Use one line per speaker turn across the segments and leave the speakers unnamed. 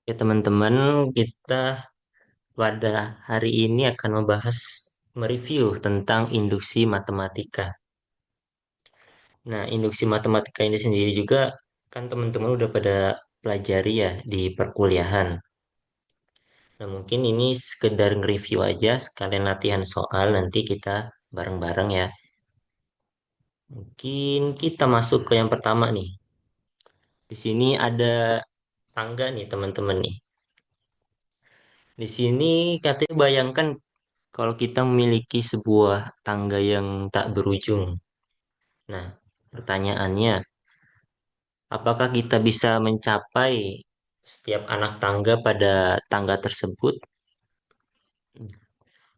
Oke, teman-teman, kita pada hari ini akan membahas mereview tentang induksi matematika. Nah, induksi matematika ini sendiri juga kan teman-teman udah pada pelajari ya di perkuliahan. Nah, mungkin ini sekedar nge-review aja, sekalian latihan soal nanti kita bareng-bareng ya. Mungkin kita masuk ke yang pertama nih. Di sini ada tangga nih, teman-teman nih. Di sini katanya bayangkan kalau kita memiliki sebuah tangga yang tak berujung. Nah, pertanyaannya, apakah kita bisa mencapai setiap anak tangga pada tangga tersebut?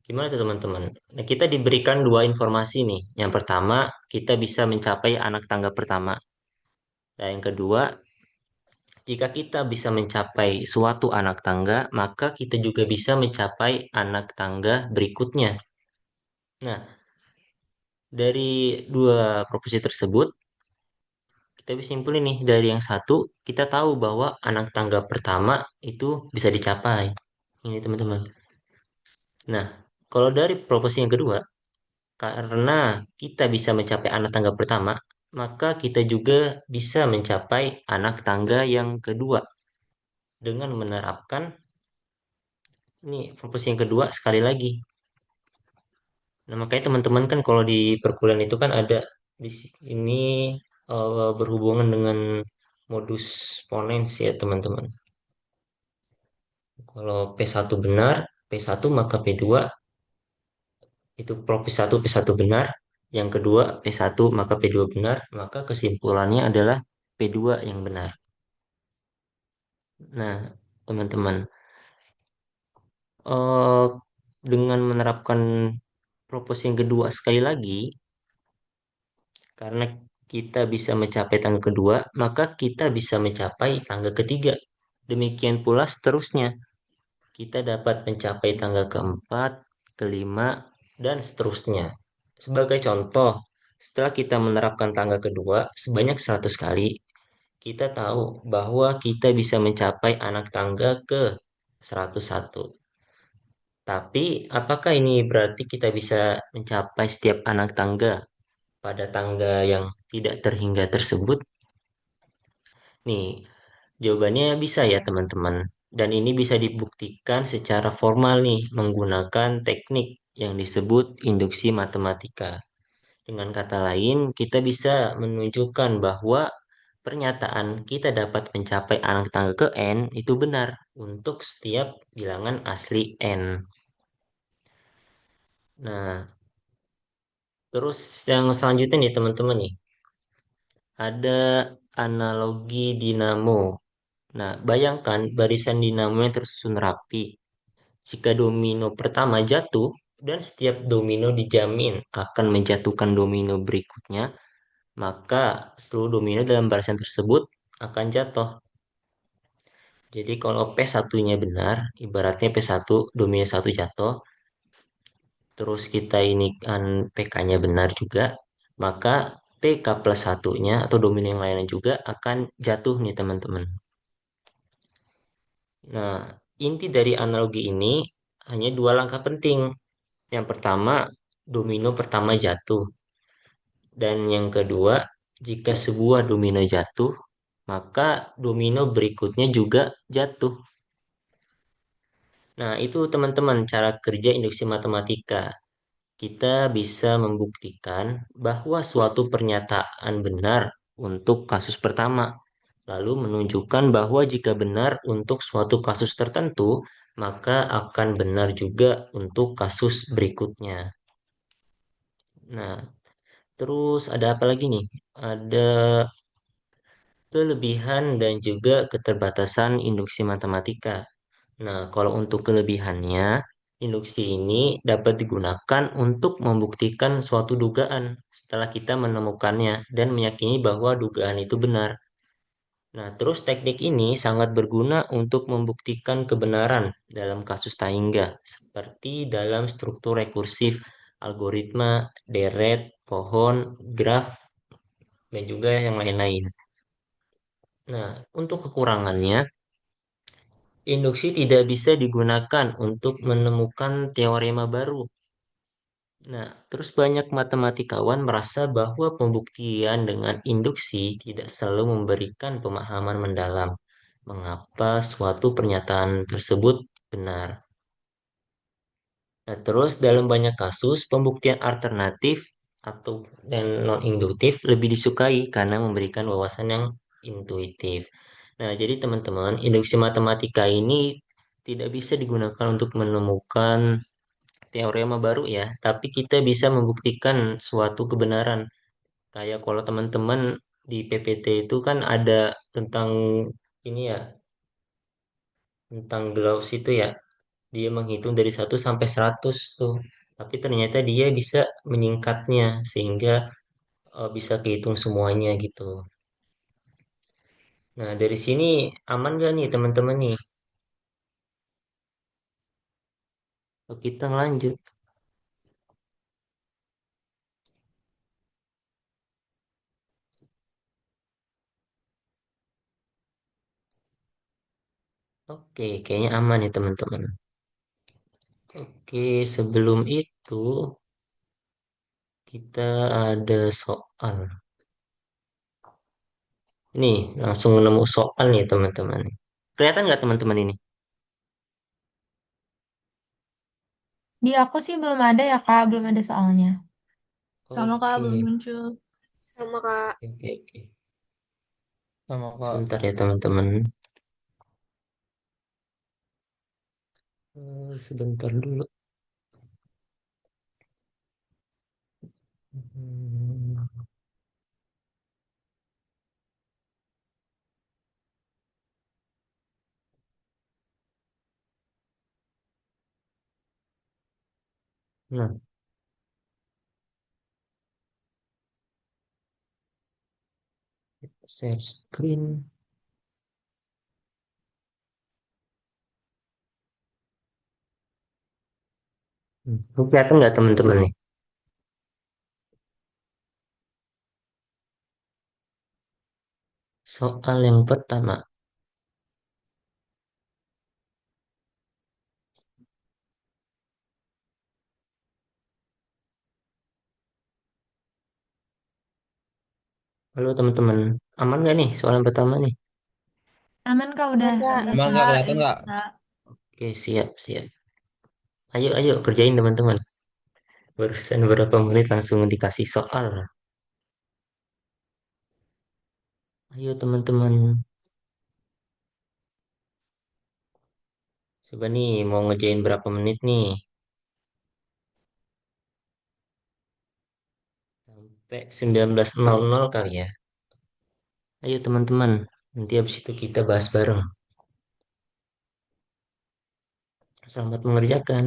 Gimana tuh teman-teman? Nah, kita diberikan dua informasi nih. Yang pertama, kita bisa mencapai anak tangga pertama. Dan yang kedua, jika kita bisa mencapai suatu anak tangga, maka kita juga bisa mencapai anak tangga berikutnya. Nah, dari dua proporsi tersebut, kita bisa simpulin nih dari yang satu, kita tahu bahwa anak tangga pertama itu bisa dicapai. Ini teman-teman. Nah, kalau dari proporsi yang kedua, karena kita bisa mencapai anak tangga pertama, maka kita juga bisa mencapai anak tangga yang kedua dengan menerapkan ini proporsi yang kedua sekali lagi. Nah, makanya teman-teman kan kalau di perkuliahan itu kan ada ini berhubungan dengan modus ponens ya teman-teman. Kalau P1 benar, P1 maka P2 itu P1 P1 benar, yang kedua P1 maka P2 benar, maka kesimpulannya adalah P2 yang benar. Nah, teman-teman, eh, dengan menerapkan proporsi yang kedua sekali lagi, karena kita bisa mencapai tangga kedua, maka kita bisa mencapai tangga ketiga. Demikian pula seterusnya. Kita dapat mencapai tangga keempat, kelima, dan seterusnya. Sebagai contoh, setelah kita menerapkan tangga kedua sebanyak 100 kali, kita tahu bahwa kita bisa mencapai anak tangga ke 101. Tapi, apakah ini berarti kita bisa mencapai setiap anak tangga pada tangga yang tidak terhingga tersebut? Nih, jawabannya bisa ya teman-teman. Dan ini bisa dibuktikan secara formal nih menggunakan teknik yang disebut induksi matematika. Dengan kata lain, kita bisa menunjukkan bahwa pernyataan kita dapat mencapai anak tangga ke n itu benar untuk setiap bilangan asli n. Nah, terus yang selanjutnya nih teman-teman nih, ada analogi dinamo. Nah, bayangkan barisan dinamo yang tersusun rapi. Jika domino pertama jatuh, dan setiap domino dijamin akan menjatuhkan domino berikutnya, maka seluruh domino dalam barisan tersebut akan jatuh. Jadi kalau P1-nya benar, ibaratnya P1 domino satu jatuh, terus kita ini kan PK-nya benar juga, maka PK plus satunya atau domino yang lainnya juga akan jatuh nih teman-teman. Nah, inti dari analogi ini hanya dua langkah penting. Yang pertama, domino pertama jatuh. Dan yang kedua, jika sebuah domino jatuh, maka domino berikutnya juga jatuh. Nah, itu teman-teman cara kerja induksi matematika. Kita bisa membuktikan bahwa suatu pernyataan benar untuk kasus pertama, lalu menunjukkan bahwa jika benar untuk suatu kasus tertentu, maka akan benar juga untuk kasus berikutnya. Nah, terus ada apa lagi nih? Ada kelebihan dan juga keterbatasan induksi matematika. Nah, kalau untuk kelebihannya, induksi ini dapat digunakan untuk membuktikan suatu dugaan setelah kita menemukannya dan meyakini bahwa dugaan itu benar. Nah, terus teknik ini sangat berguna untuk membuktikan kebenaran dalam kasus tangga, seperti dalam struktur rekursif, algoritma, deret, pohon, graf, dan juga yang lain-lain. Nah, untuk kekurangannya, Induksi tidak bisa digunakan untuk menemukan teorema baru. Nah, terus banyak matematikawan merasa bahwa pembuktian dengan induksi tidak selalu memberikan pemahaman mendalam mengapa suatu pernyataan tersebut benar. Nah, terus dalam banyak kasus, pembuktian alternatif atau dan non-induktif lebih disukai karena memberikan wawasan yang intuitif. Nah, jadi teman-teman, induksi matematika ini tidak bisa digunakan untuk menemukan teorema baru ya, tapi kita bisa membuktikan suatu kebenaran. Kayak kalau teman-teman di PPT itu kan ada tentang ini ya, tentang Gauss itu ya, dia menghitung dari 1 sampai 100 tuh. Tapi ternyata dia bisa menyingkatnya sehingga bisa kehitung semuanya gitu. Nah, dari sini aman gak nih teman-teman nih? Kalau kita lanjut. Oke, kayaknya aman ya teman-teman. Oke, sebelum itu kita ada soal. Nih, langsung nemu soal nih teman-teman. Kelihatan nggak teman-teman ini?
Di aku sih belum ada ya Kak, belum ada soalnya.
Sama Kak,
Oke,
belum muncul. Sama Kak.
oke, oke.
Sama Kak.
Sebentar ya teman-teman. Sebentar dulu. Hmm, Nah, share screen. Kelihatan nggak teman-teman nih? Soal yang pertama. Halo teman-teman. Aman nggak nih soal yang pertama nih?
Aman Kak,
Iya
udah
Kak.
lihat
Emang nggak
Kak.
kelihatan
Iya
nggak?
Kak.
Oke, siap, siap. Ayo, ayo, kerjain teman-teman. Barusan berapa menit langsung dikasih soal. Ayo teman-teman. Coba nih, mau ngerjain berapa menit nih? Sampai 19.00 kali ya. Ayo teman-teman. Nanti habis itu kita bahas bareng. Selamat mengerjakan.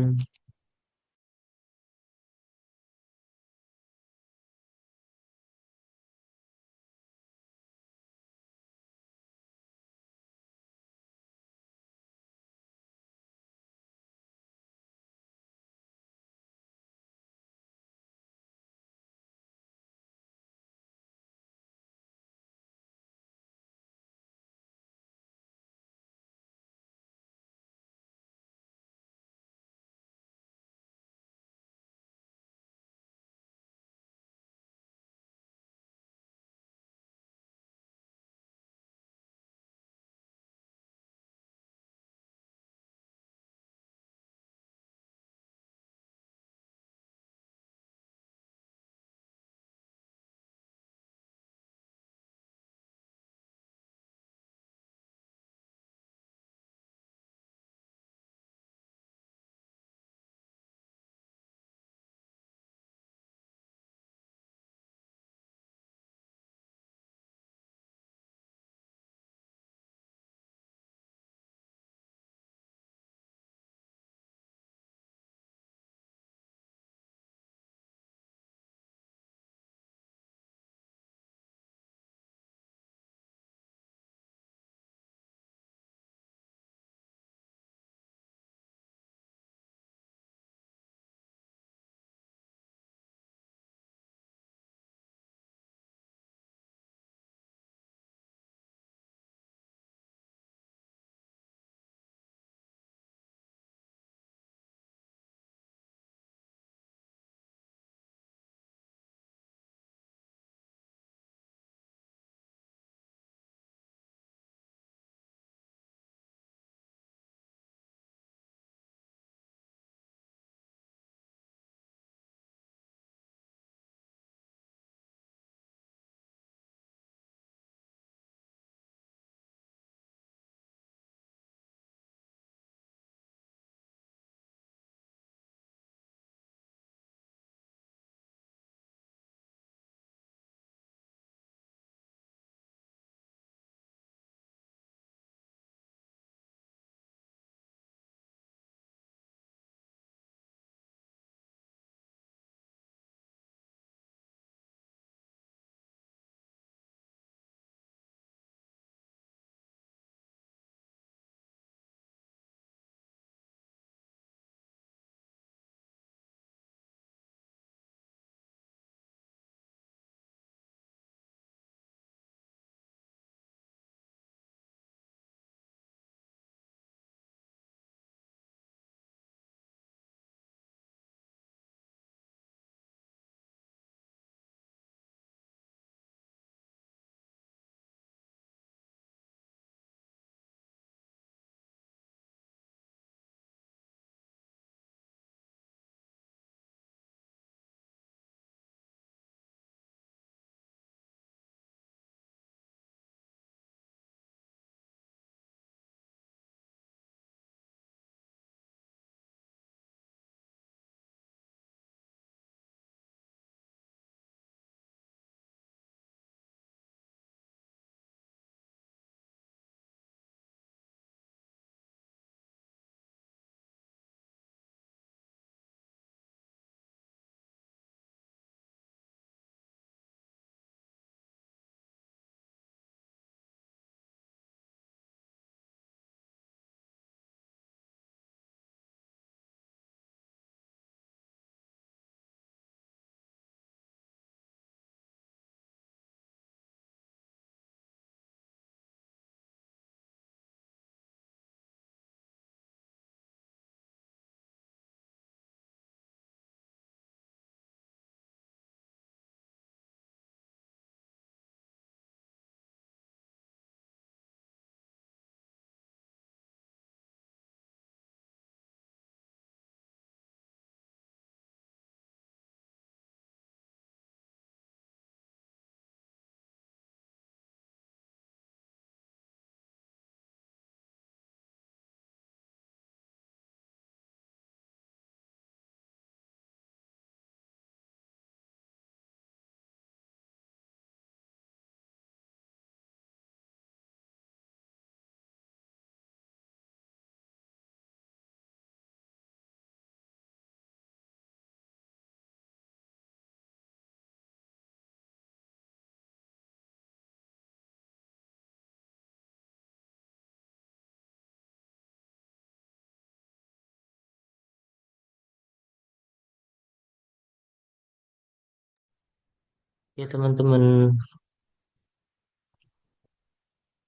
Ya teman-teman,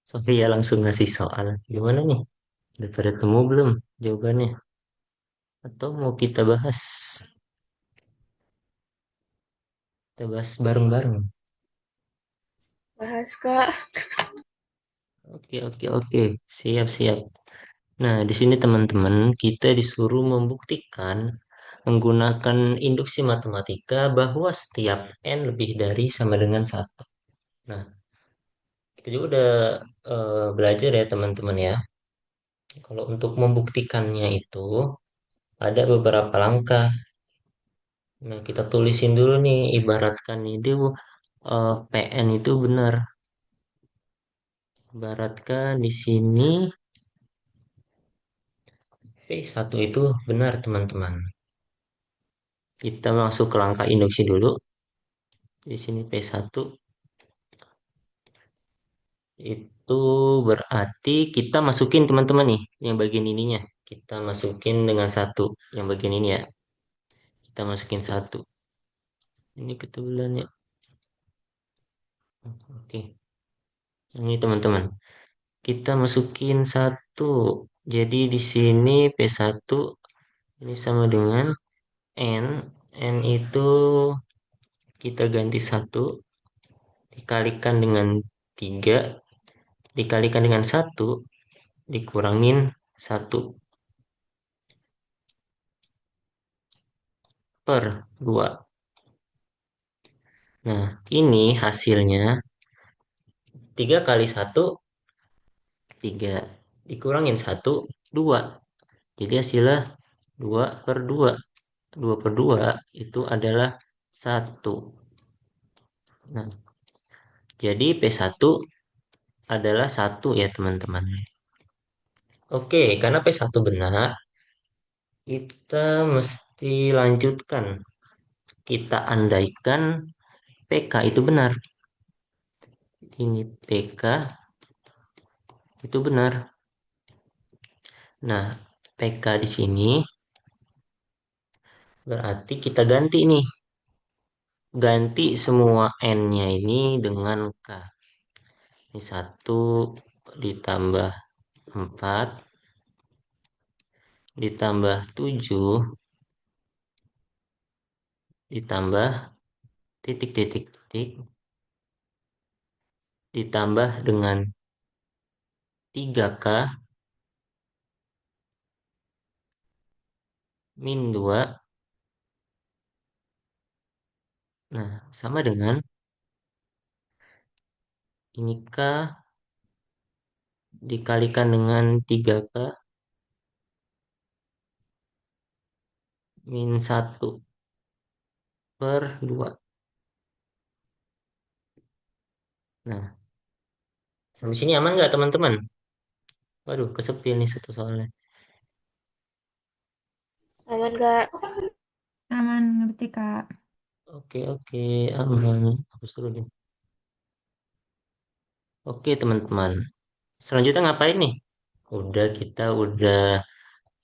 Sofia langsung ngasih soal. Gimana nih? Udah pada temu belum jawabannya? Atau mau kita bahas? Kita bahas bareng-bareng.
Bahas, Kak.
Oke, oke, oke. Siap, siap. Nah, di sini teman-teman, kita disuruh membuktikan menggunakan induksi matematika bahwa setiap n lebih dari sama dengan satu. Nah, kita juga udah belajar ya teman-teman ya. Kalau untuk membuktikannya itu ada beberapa langkah. Nah, kita tulisin dulu nih, ibaratkan itu PN itu benar. Ibaratkan di sini P1 itu benar teman-teman. Kita masuk ke langkah induksi dulu. Di sini P1 itu berarti kita masukin teman-teman nih yang bagian ininya. Kita masukin dengan satu yang bagian ini ya. Kita masukin satu. Ini kebetulan ya. Oke. Ini teman-teman. Kita masukin satu. Jadi di sini P1 ini sama dengan N. N itu kita ganti satu dikalikan dengan 3 dikalikan dengan satu dikurangin satu per 2. Nah, ini hasilnya 3 kali satu 3 dikurangin satu 2. Jadi hasilnya 2 per 2. 2 per 2 itu adalah satu. Nah, jadi P1 adalah satu ya teman-teman. Oke, karena P1 benar, kita mesti lanjutkan. Kita andaikan PK itu benar. Ini PK itu benar. Nah, PK di sini berarti kita ganti nih. Ganti semua N-nya ini dengan K. Ini 1 ditambah 4 ditambah 7 ditambah titik titik titik ditambah dengan 3K min 2. Nah, sama dengan ini K dikalikan dengan 3K min 1 per 2. Nah, sampai sini aman nggak teman-teman? Waduh, kesepil nih satu soalnya.
Aman, Kak.
Aman, ngerti, Kak.
Oke, oke, aman. Hapus dulu nih. Oke, teman-teman. Selanjutnya ngapain nih? Kita udah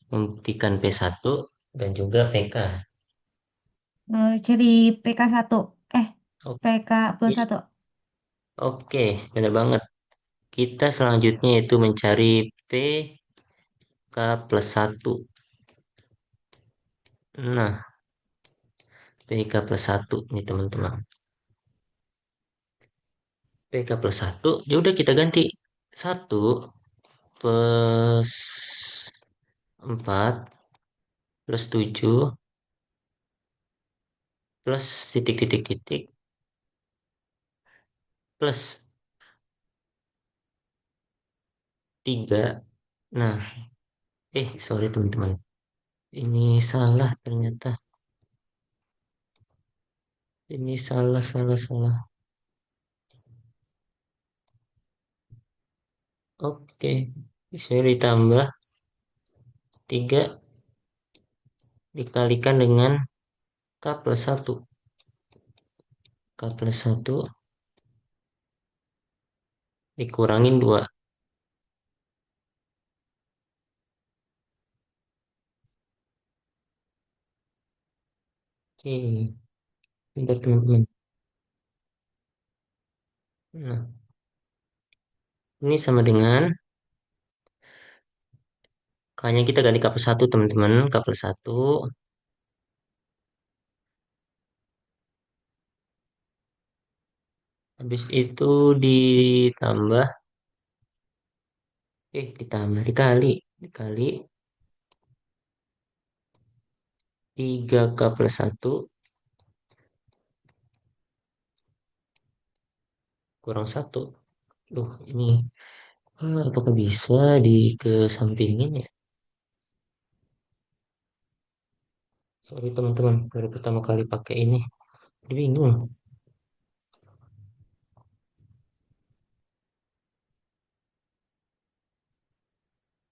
membuktikan P1 dan juga PK.
Ciri PK1. Eh,
Oke,
PK+1.
oke, benar banget. Kita selanjutnya itu mencari PK+1. Nah, PK+1 nih teman-teman. PK+1, ya udah kita ganti. 1+4+7 plus titik titik titik plus 3. Nah, sorry teman-teman. Ini salah ternyata. Ini salah, salah, salah. Oke, saya ditambah 3 dikalikan dengan K+1. K+1 dikurangin 2. Oke, bentar teman-teman. Nah, ini sama dengan kayaknya kita ganti k plus 1 teman-teman. K plus 1. Habis itu ditambah, dikali 3K plus 1 kurang 1. Duh, ini apakah bisa dikesampingin ya? Sorry teman-teman, baru pertama kali pakai ini. Jadi bingung.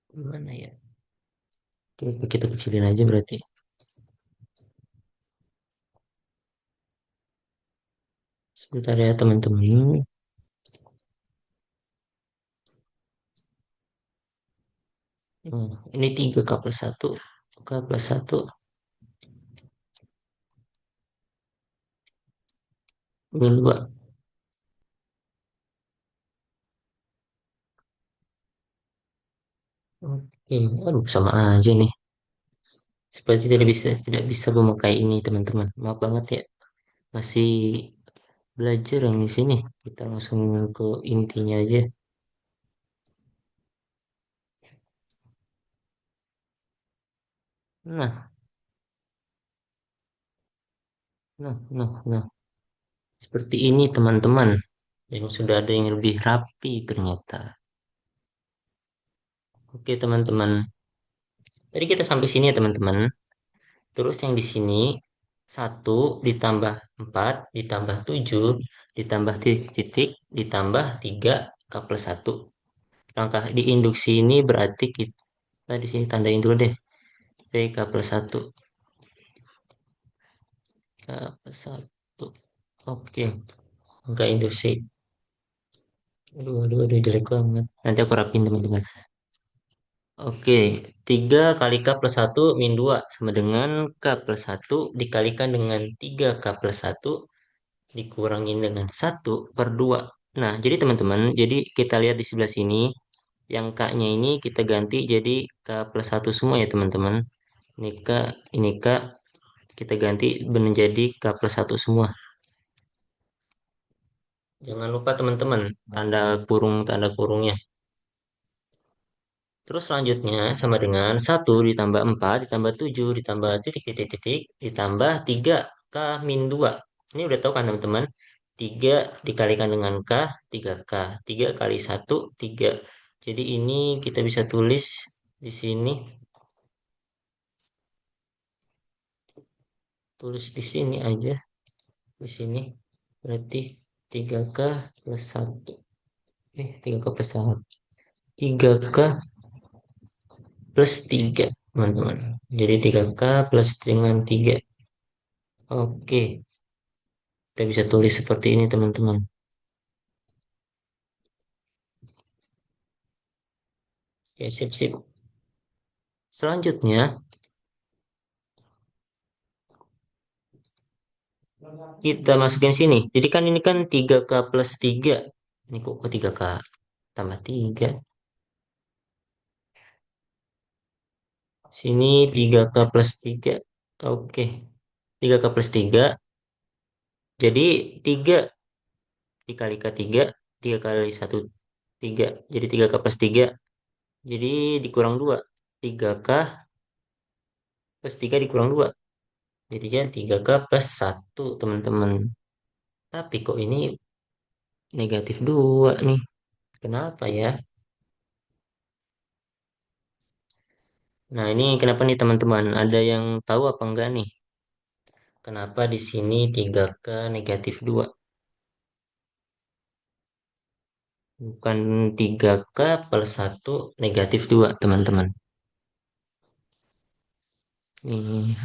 Gimana ya? Kita kecilin aja berarti. Sebentar ya teman-teman. Ini 3K plus 1. K plus 1 min 2. Oke, aduh sama aja nih. Seperti tidak bisa memakai ini teman-teman. Maaf banget ya. Masih belajar yang di sini. Kita langsung ke intinya aja. Nah, nah. Seperti ini teman-teman. Yang sudah ada yang lebih rapi ternyata. Oke teman-teman. Tadi kita sampai sini ya teman-teman. Terus yang di sini 1 ditambah 4 ditambah 7 ditambah titik-titik ditambah 3K plus 1. Langkah di induksi ini berarti kita di sini tandain dulu deh. PK plus 1. K plus 1. Oke. Angka induksi. Aduh, jelek banget. Nanti aku rapin teman-teman. Oke, 3 kali K plus 1 min 2 sama dengan K plus 1 dikalikan dengan 3K plus 1 dikurangin dengan 1/2. Nah, jadi teman-teman, jadi kita lihat di sebelah sini, yang K-nya ini kita ganti jadi K plus 1 semua ya teman-teman. Ini K kita ganti menjadi K plus 1 semua. Jangan lupa teman-teman, tanda kurungnya. Terus selanjutnya sama dengan 1 ditambah 4 ditambah 7 ditambah titik-titik-titik ditambah 3K min 2. Ini udah tahu kan teman-teman? 3 dikalikan dengan K, 3K. 3 kali 1, 3. Jadi ini kita bisa tulis di sini. Tulis di sini aja. Di sini. Berarti 3K plus 1. 3K plus 1. 3K plus 3, teman-teman. Jadi 3K plus dengan 3. Oke, kita bisa tulis seperti ini, teman-teman. Oke, sip. Selanjutnya, kita masukin sini. Jadi kan ini kan 3K plus 3. Ini kok 3K tambah 3. Sini 3K plus 3. Oke, 3K plus 3. Jadi 3 dikali K 3. 3 kali 1, 3. Jadi 3K plus 3. Jadi dikurang 2. 3K plus 3 dikurang 2. Jadinya 3K plus 1, teman-teman. Tapi kok ini negatif 2 nih. Kenapa ya? Nah, ini kenapa nih teman-teman? Ada yang tahu apa enggak nih? Kenapa di sini 3K negatif 2? Bukan 3K plus 1 negatif 2, teman-teman. Nih.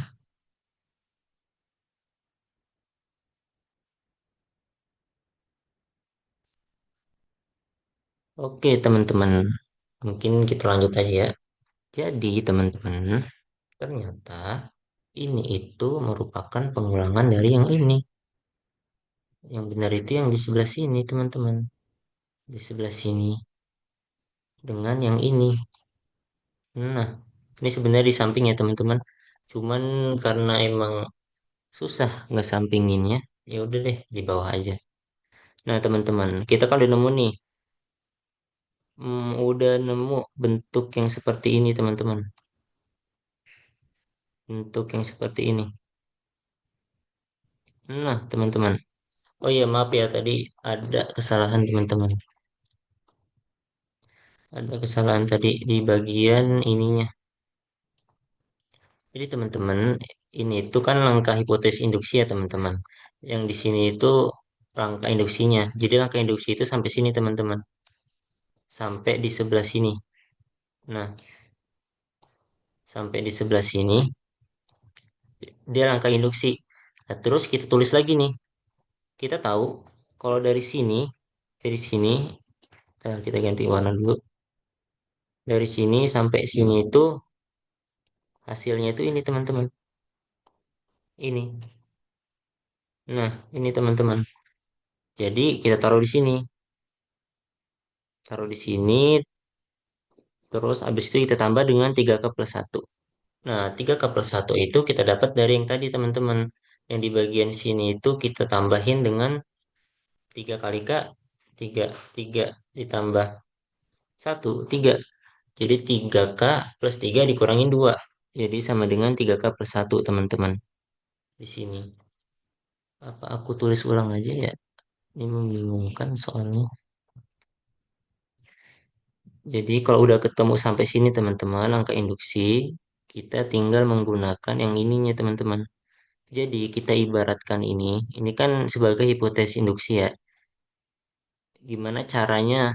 Oke, teman-teman. Mungkin kita lanjut aja ya. Jadi, teman-teman, ternyata ini itu merupakan pengulangan dari yang ini. Yang benar itu yang di sebelah sini, teman-teman. Di sebelah sini dengan yang ini. Nah, ini sebenarnya di samping ya, teman-teman. Cuman karena emang susah nggak sampinginnya, ya udah deh di bawah aja. Nah, teman-teman, kita kan udah nemu nih. Udah nemu bentuk yang seperti ini, teman-teman. Bentuk yang seperti ini. Nah, teman-teman. Oh iya, maaf ya tadi ada kesalahan, teman-teman. Ada kesalahan tadi di bagian ininya. Jadi teman-teman, ini itu kan langkah hipotesis induksi ya teman-teman. Yang di sini itu langkah induksinya. Jadi langkah induksi itu sampai sini teman-teman. Sampai di sebelah sini. Nah, sampai di sebelah sini, dia langkah induksi. Nah, terus kita tulis lagi nih. Kita tahu kalau dari sini, kita ganti warna dulu. Dari sini sampai sini itu hasilnya itu ini teman-teman. Ini. Nah, ini teman-teman. Jadi kita taruh di sini. Taruh di sini, terus habis itu kita tambah dengan 3K+1. Nah, 3K+1 itu kita dapat dari yang tadi, teman-teman. Yang di bagian sini itu kita tambahin dengan 3 kali K, 3, 3 ditambah 1, 3. Jadi 3K+3 dikurangin 2. Jadi sama dengan 3K+1, teman-teman. Di sini. Apa aku tulis ulang aja ya? Ini membingungkan soalnya. Jadi kalau udah ketemu sampai sini teman-teman, angka induksi, kita tinggal menggunakan yang ininya teman-teman. Jadi kita ibaratkan ini kan sebagai hipotesis induksi ya. Gimana caranya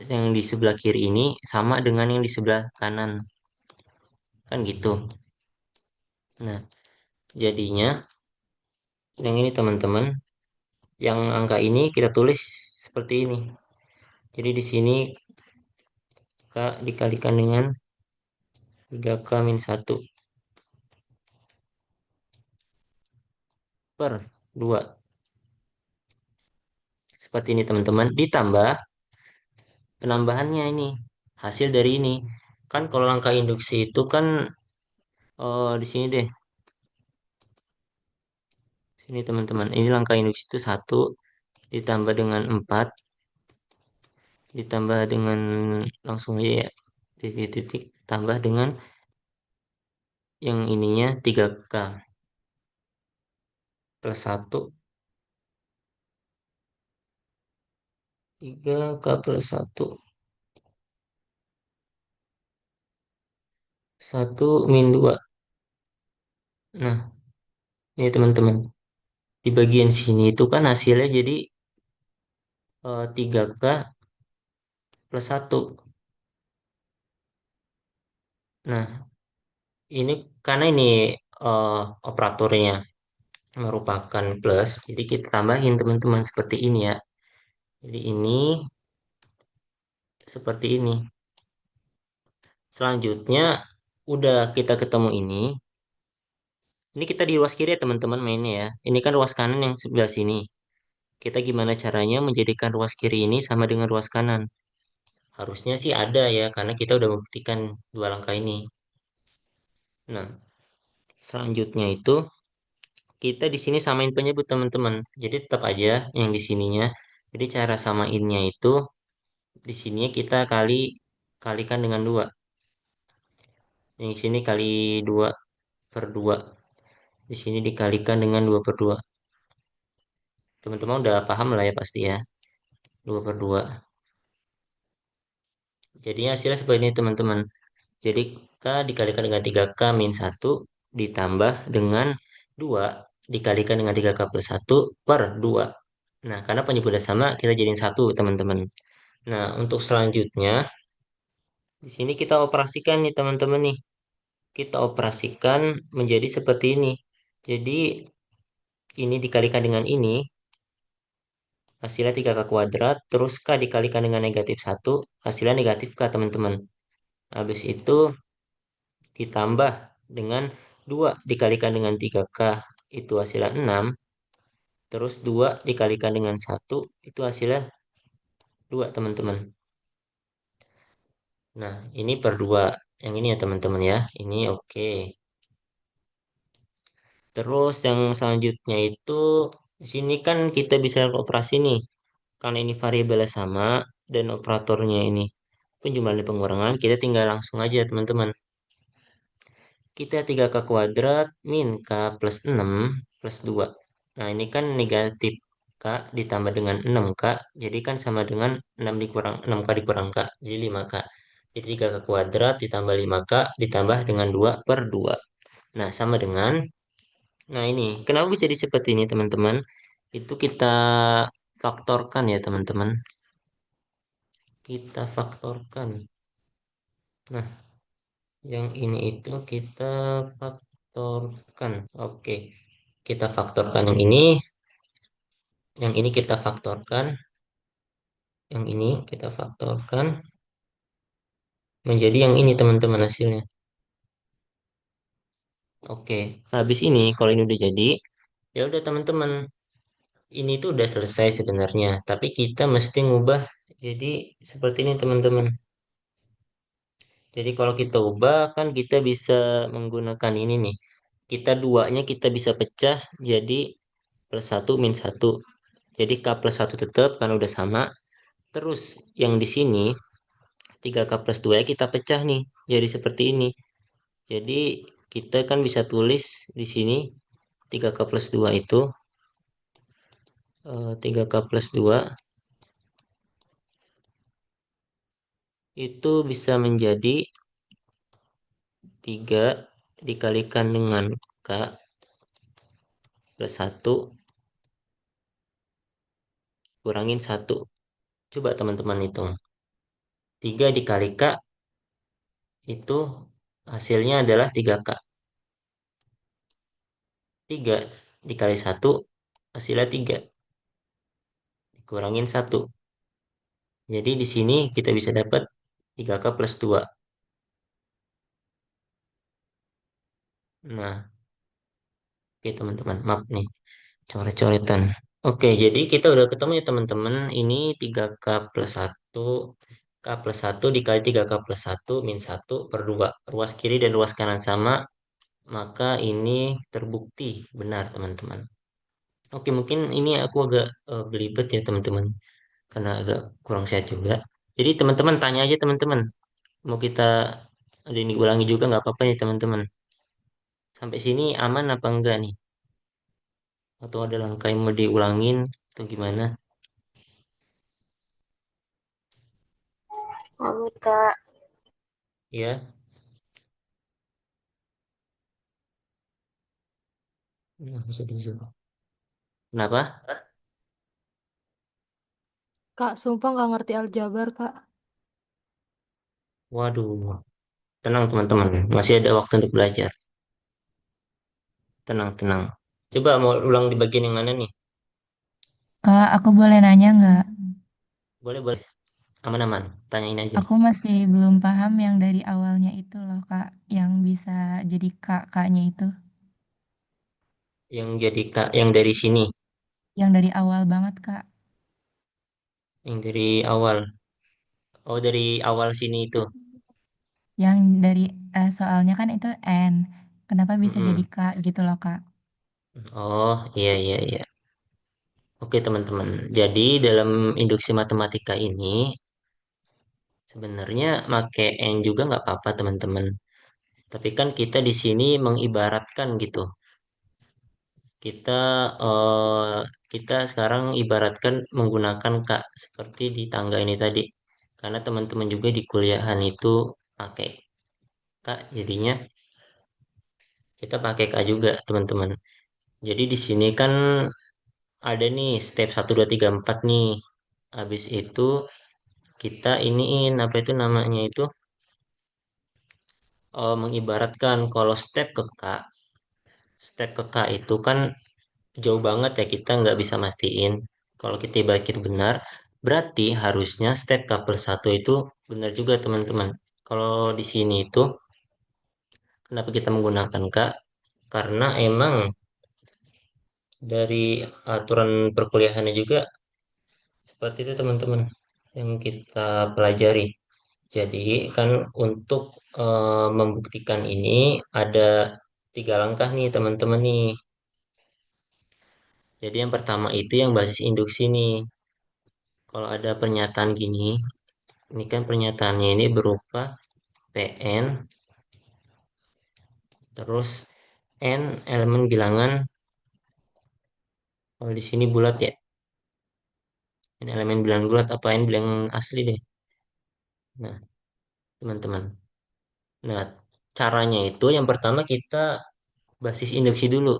yang di sebelah kiri ini sama dengan yang di sebelah kanan. Kan gitu. Nah, jadinya yang ini teman-temin, yang angka ini kita tulis seperti ini. Jadi di sini K dikalikan dengan 3K-1 per 2. Seperti ini teman-teman. Ditambah penambahannya ini. Hasil dari ini. Kan kalau langkah induksi itu kan di sini deh. Sini teman-teman. Ini langkah induksi itu 1 ditambah dengan 4 ditambah dengan langsung aja ya. Titik-titik tambah dengan yang ininya 3K+1. 3K+1. 1 - 2. Nah, ini teman-teman. Di bagian sini itu kan hasilnya jadi 3K+1. Nah, ini karena ini eh, operatornya merupakan plus, jadi kita tambahin teman-teman seperti ini ya. Jadi ini seperti ini. Selanjutnya, udah kita ketemu ini. Ini kita di ruas kiri ya teman-teman mainnya ya. Ini kan ruas kanan yang sebelah sini. Kita gimana caranya menjadikan ruas kiri ini sama dengan ruas kanan? Harusnya sih ada ya, karena kita udah membuktikan dua langkah ini. Nah, selanjutnya itu kita di sini samain penyebut teman-teman. Jadi tetap aja yang di sininya. Jadi cara samainnya itu di sini kita kalikan dengan 2. Yang di sini kali 2/2. Di sini dikalikan dengan 2/2. Teman-teman udah paham lah ya pasti ya. 2/2. Jadi hasilnya seperti ini teman-teman. Jadi K dikalikan dengan 3K-1 ditambah dengan 2 dikalikan dengan 3K+1/2. Nah, karena penyebutan sama, kita jadiin 1 teman-teman. Nah, untuk selanjutnya, di sini kita operasikan nih teman-teman nih. Kita operasikan menjadi seperti ini. Jadi, ini dikalikan dengan ini, hasilnya 3K², terus K dikalikan dengan -1, hasilnya negatif K teman-teman. Habis itu ditambah dengan 2 dikalikan dengan 3K, itu hasilnya 6. Terus 2 dikalikan dengan satu itu hasilnya 2 teman-teman. Nah, ini per 2. Yang ini ya teman-teman ya. Ini oke. Terus yang selanjutnya itu di sini kan kita bisa operasi nih. Karena ini variabelnya sama dan operatornya ini penjumlahan dan pengurangan, kita tinggal langsung aja teman-teman. Kita 3K kuadrat min K plus 6 plus 2. Nah, ini kan negatif K ditambah dengan 6K, jadi kan sama dengan 6 dikurang 6K dikurang K, jadi 5K. Jadi 3K kuadrat ditambah 5K ditambah dengan 2 per 2. Nah, sama dengan, nah ini, kenapa bisa jadi seperti ini teman-teman? Itu kita faktorkan ya teman-teman. Kita faktorkan. Nah, yang ini itu kita faktorkan. Oke, kita faktorkan yang ini kita faktorkan, yang ini kita faktorkan menjadi yang ini teman-teman hasilnya. Oke, habis ini kalau ini udah jadi, ya udah teman-teman, ini tuh udah selesai sebenarnya, tapi kita mesti ngubah jadi seperti ini teman-teman. Jadi kalau kita ubah kan kita bisa menggunakan ini nih. Kita duanya kita bisa pecah jadi plus satu min satu. Jadi K plus satu tetap kan udah sama. Terus yang di sini 3K plus 2 kita pecah nih. Jadi seperti ini. Jadi kita kan bisa tulis di sini 3K plus 2 itu 3K plus 2 itu bisa menjadi 3 dikalikan dengan K plus satu kurangin satu. Coba teman-teman hitung. 3 dikali K itu hasilnya adalah 3K. 3 dikali satu hasilnya 3. Dikurangin satu. Jadi di sini kita bisa dapat 3K plus 2. Nah, oke teman-teman, maaf nih, coret-coretan. Oke, jadi kita udah ketemu ya teman-teman. Ini 3K plus satu, K plus satu dikali 3K plus satu min satu per 2. Ruas kiri dan ruas kanan sama, maka ini terbukti benar teman-teman. Oke, mungkin ini aku agak belibet ya teman-teman, karena agak kurang sehat juga. Jadi teman-teman tanya aja teman-teman, mau kita ada ini ulangi juga nggak apa-apa ya teman-teman. Sampai sini aman apa enggak nih? Atau ada langkah yang mau diulangin atau gimana?
Amin, Kak.
Ya, bisa disuruh. Kenapa?
Kak, sumpah nggak ngerti aljabar, Kak.
Waduh, tenang teman-teman, masih ada waktu untuk belajar. Tenang, tenang. Coba mau ulang di bagian yang mana nih?
Kak, aku boleh nanya nggak?
Boleh, boleh. Aman-aman, tanyain aja.
Aku masih belum paham yang dari awalnya itu loh, Kak. Yang bisa jadi kakaknya itu.
Yang jadi kak, yang dari sini,
Yang dari awal banget, Kak.
yang dari awal. Oh, dari awal sini itu.
Yang dari soalnya kan itu N. Kenapa bisa jadi
Mm-mm.
Kak gitu loh, Kak.
Oh, iya, iya, iya. Oke, teman-teman. Jadi dalam induksi matematika ini sebenarnya make N juga nggak apa-apa, teman-teman. Tapi kan kita di sini mengibaratkan gitu. Kita eh, kita sekarang ibaratkan menggunakan Kak seperti di tangga ini tadi. Karena teman-teman juga di kuliahan itu pakai Kak, jadinya kita pakai Kak juga, teman-teman. Jadi di sini kan ada nih step satu 2 3 4 nih. Habis itu kita iniin apa itu namanya itu mengibaratkan kalau step ke K itu kan jauh banget ya kita nggak bisa mastiin. Kalau kita ibaratkan benar, berarti harusnya step K plus satu itu benar juga teman-teman. Kalau di sini itu kenapa kita menggunakan K? Karena emang dari aturan perkuliahannya juga seperti itu teman-teman yang kita pelajari. Jadi kan untuk membuktikan ini ada 3 langkah nih teman-teman nih. Jadi yang pertama itu yang basis induksi nih. Kalau ada pernyataan gini, ini kan pernyataannya ini berupa PN, terus N elemen bilangan, kalau di sini bulat ya, N elemen bilangan bulat apa N bilangan asli deh. Nah, teman-teman. Nah, caranya itu yang pertama kita basis induksi dulu.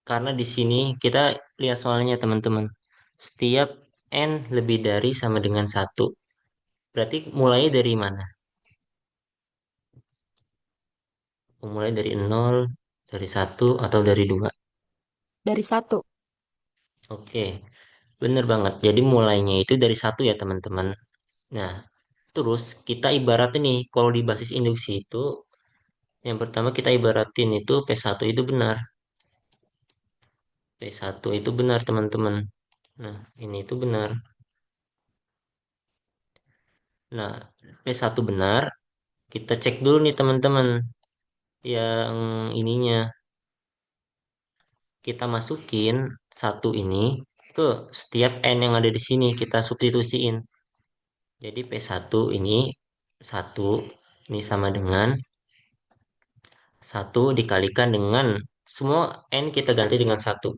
Karena di sini kita lihat soalnya teman-teman. Setiap N lebih dari sama dengan satu. Berarti mulai dari mana? Mulai dari nol, dari satu atau dari 2.
Dari satu.
Oke, bener banget. Jadi mulainya itu dari satu ya teman-teman. Nah, terus kita ibaratin nih, kalau di basis induksi itu, yang pertama kita ibaratin itu P1 itu benar. P1 itu benar teman-teman. Nah, ini itu benar. Nah, P1 benar, kita cek dulu nih teman-teman. Yang ininya, kita masukin satu ini ke setiap N yang ada di sini, kita substitusiin. Jadi P1 ini, satu ini sama dengan satu dikalikan dengan semua N kita ganti dengan satu.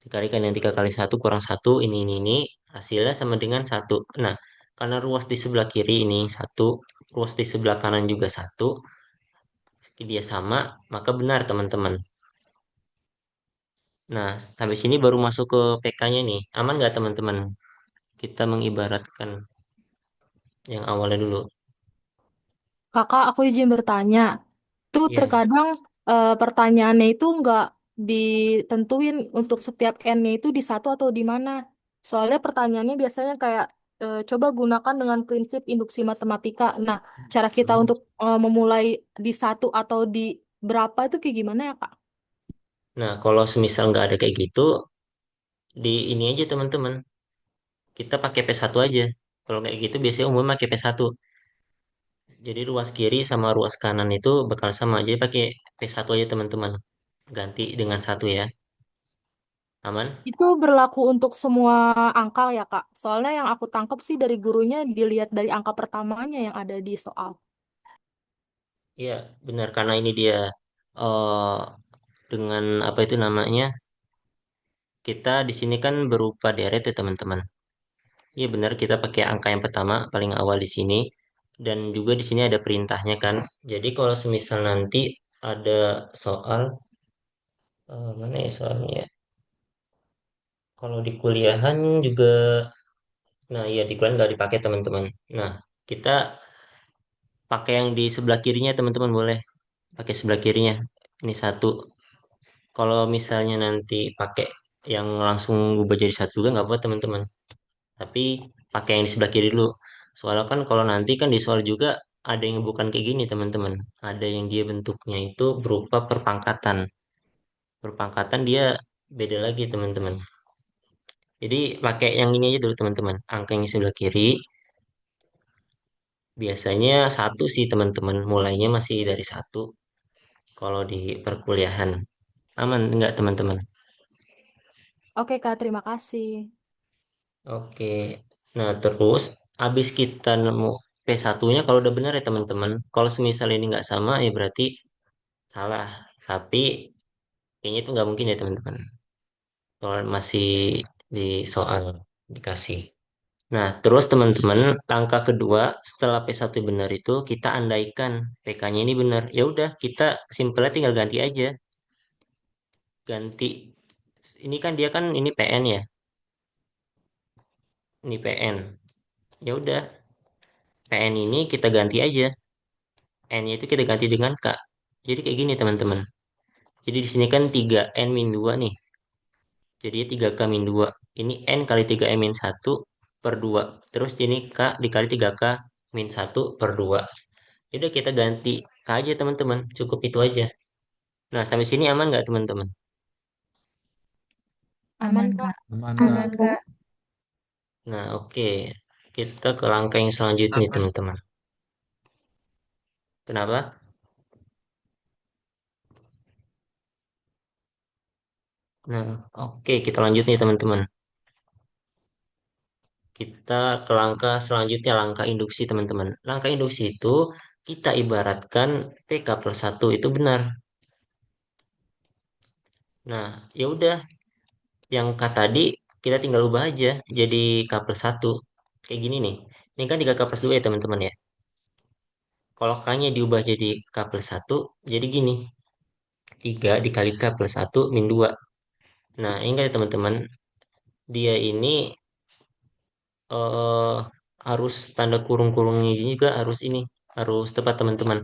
Dikalikan dengan 3 kali satu kurang satu ini hasilnya sama dengan satu. Nah, karena ruas di sebelah kiri ini satu, ruas di sebelah kanan juga satu, dia sama, maka benar teman-teman. Nah, sampai sini baru masuk ke PK-nya nih. Aman nggak teman-teman? Kita mengibaratkan yang awalnya dulu.
Kakak, aku izin bertanya. Tuh
Iya.
terkadang pertanyaannya itu nggak ditentuin untuk setiap N-nya itu di satu atau di mana. Soalnya pertanyaannya biasanya kayak coba gunakan dengan prinsip induksi matematika. Nah, cara kita
Hmm.
untuk memulai di satu atau di berapa itu kayak gimana ya, Kak?
Nah, kalau semisal nggak ada kayak gitu, di ini aja teman-teman. Kita pakai P1 aja. Kalau kayak gitu biasanya umum pakai P1. Jadi ruas kiri sama ruas kanan itu bakal sama. Jadi pakai P1 aja teman-teman. Ganti dengan satu ya. Aman?
Itu berlaku untuk semua angka ya, Kak. Soalnya yang aku tangkap sih dari gurunya dilihat dari angka pertamanya yang ada di soal.
Iya, benar karena ini dia eh dengan apa itu namanya? Kita di sini kan berupa deret ya teman-teman. Iya benar kita pakai angka yang pertama paling awal di sini dan juga di sini ada perintahnya kan. Jadi kalau semisal nanti ada soal mana ya soalnya ya? Kalau di kuliahan juga, nah iya di kuliahan nggak dipakai teman-teman. Nah kita pakai yang di sebelah kirinya teman-teman boleh pakai sebelah kirinya. Ini satu. Kalau misalnya nanti pakai yang langsung berubah jadi satu juga nggak apa teman-teman. Tapi pakai yang di sebelah kiri dulu. Soalnya kan kalau nanti kan di soal juga ada yang bukan kayak gini teman-teman. Ada yang dia bentuknya itu berupa perpangkatan. Perpangkatan dia beda lagi teman-teman. Jadi pakai yang ini aja dulu teman-teman. Angka yang di sebelah kiri biasanya satu sih teman-teman. Mulainya masih dari satu kalau di perkuliahan. Aman enggak teman-teman?
Oke, Kak, terima kasih.
Oke. Nah, terus habis kita nemu P1-nya kalau udah benar ya teman-teman. Kalau semisal ini nggak sama ya berarti salah. Tapi kayaknya itu nggak mungkin ya teman-teman. Kalau masih di soal dikasih. Nah, terus teman-teman, langkah kedua setelah P1 benar itu kita andaikan PK-nya ini benar. Ya udah, kita simpelnya tinggal ganti aja. Ganti. Ini kan dia kan ini PN ya. Ini PN. Ya udah, PN ini kita ganti aja. N-nya itu kita ganti dengan K. Jadi kayak gini teman-teman. Jadi di sini kan 3N-2 nih. Jadi 3K min 2. Ini N kali 3N min 1 per 2. Terus ini K dikali 3K min 1 per 2. Jadi kita ganti K aja teman-teman. Cukup itu aja. Nah sampai sini aman nggak teman-teman?
Aman,
Aman,
Kak.
Kak.
Aman,
Aman,
Kak.
Kak.
Nah, oke. Kita ke langkah yang selanjutnya, teman-teman. Kenapa? Nah, oke, kita lanjut nih, teman-teman. Kita ke langkah selanjutnya, langkah induksi, teman-teman. Langkah induksi itu kita ibaratkan PK plus 1 itu benar. Nah, ya udah, yang K tadi kita tinggal ubah aja jadi K plus 1. Kayak gini nih. Ini kan 3K plus 2 ya, teman-teman ya. Kalau K-nya diubah jadi K plus 1, jadi gini. 3 dikali K plus 1 min 2. Nah, ingat ya, teman-teman. Dia ini eh, harus tanda kurung-kurungnya juga harus ini. Harus tepat, teman-teman.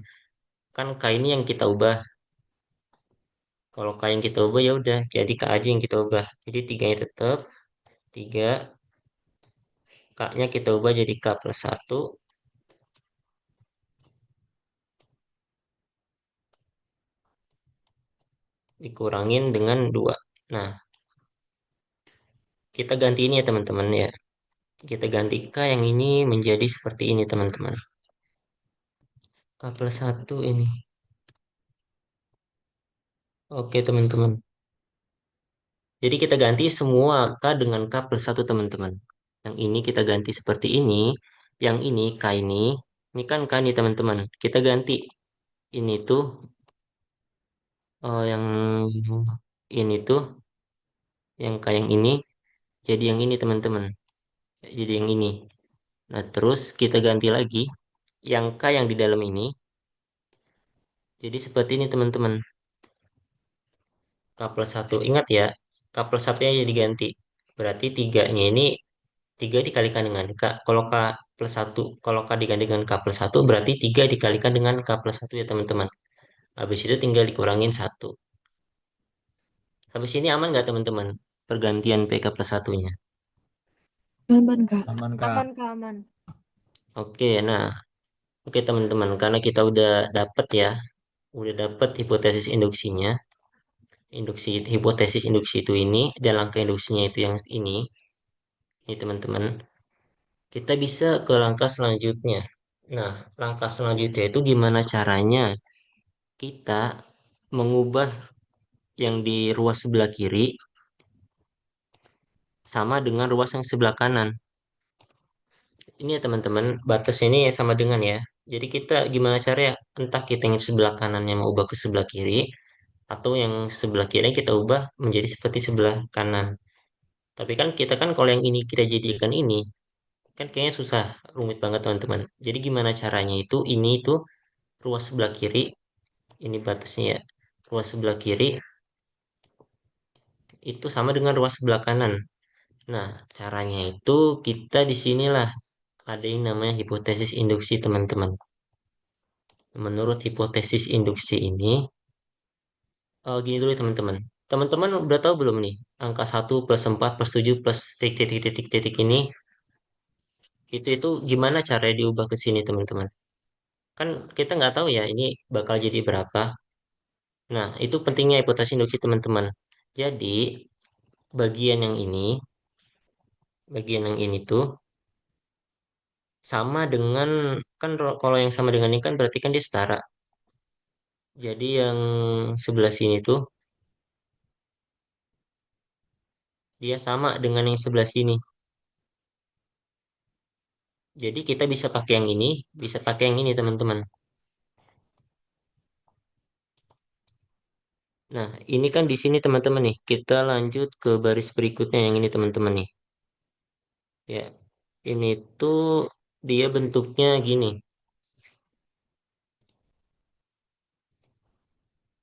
Kan K ini yang kita ubah. Kalau K yang kita ubah ya udah jadi K aja yang kita ubah. Jadi 3-nya tetap 3, K-nya kita ubah jadi K plus 1 dikurangin dengan 2. Nah, kita ganti ini ya, teman-teman ya. Kita ganti K yang ini menjadi seperti ini, teman-teman. K plus 1 ini. Oke, teman-teman. Jadi kita ganti semua K dengan K plus 1, teman-teman. Yang ini kita ganti seperti ini. Yang ini K ini. Ini kan K ini, teman-teman. Kita ganti ini tuh yang ini tuh yang K yang ini jadi yang ini, teman-teman. Jadi yang ini. Nah, terus kita ganti lagi yang K yang di dalam ini. Jadi seperti ini, teman-teman. K plus 1. Ingat ya, K plus 1-nya jadi diganti. Berarti 3-nya ini 3 dikalikan dengan K. Kalau K plus 1, kalau K diganti dengan K plus 1, berarti 3 dikalikan dengan K plus 1 ya, teman-teman. Habis itu tinggal dikurangin 1. Habis ini aman nggak, teman-teman? Pergantian PK plus 1-nya.
Aman, Kak.
Aman,
Aman,
Kak.
Kak, aman.
Oke, nah, oke, teman-teman. Karena kita udah dapet ya, udah dapet hipotesis induksinya. Hipotesis induksi itu ini, dan langkah induksinya itu yang ini, teman-teman. Kita bisa ke langkah selanjutnya. Nah, langkah selanjutnya itu gimana caranya kita mengubah yang di ruas sebelah kiri sama dengan ruas yang sebelah kanan. Ini ya, teman-teman, batasnya ini sama dengan ya. Jadi kita gimana caranya, entah kita yang sebelah kanannya mau ubah ke sebelah kiri, atau yang sebelah kiri kita ubah menjadi seperti sebelah kanan. Tapi kan kita kan kalau yang ini kita jadikan ini, kan kayaknya susah, rumit banget, teman-teman. Jadi gimana caranya itu, ini itu ruas sebelah kiri, ini batasnya ya. Ruas sebelah kiri itu sama dengan ruas sebelah kanan. Nah, caranya itu kita di sinilah ada yang namanya hipotesis induksi, teman-teman. Menurut hipotesis induksi ini, gini dulu ya, teman-teman. Teman-teman udah tahu belum nih, angka 1 plus 4 plus 7 plus titik-titik-titik-titik ini, itu gimana cara diubah ke sini, teman-teman? Kan kita nggak tahu ya, ini bakal jadi berapa. Nah, itu pentingnya hipotesis induksi, teman-teman. Jadi, bagian yang ini, bagian yang ini tuh, sama dengan, kan kalau yang sama dengan ini kan berarti kan dia setara. Jadi yang sebelah sini tuh dia sama dengan yang sebelah sini. Jadi kita bisa pakai yang ini, bisa pakai yang ini, teman-teman. Nah, ini kan di sini, teman-teman nih. Kita lanjut ke baris berikutnya yang ini, teman-teman nih. Ya, ini tuh dia bentuknya gini.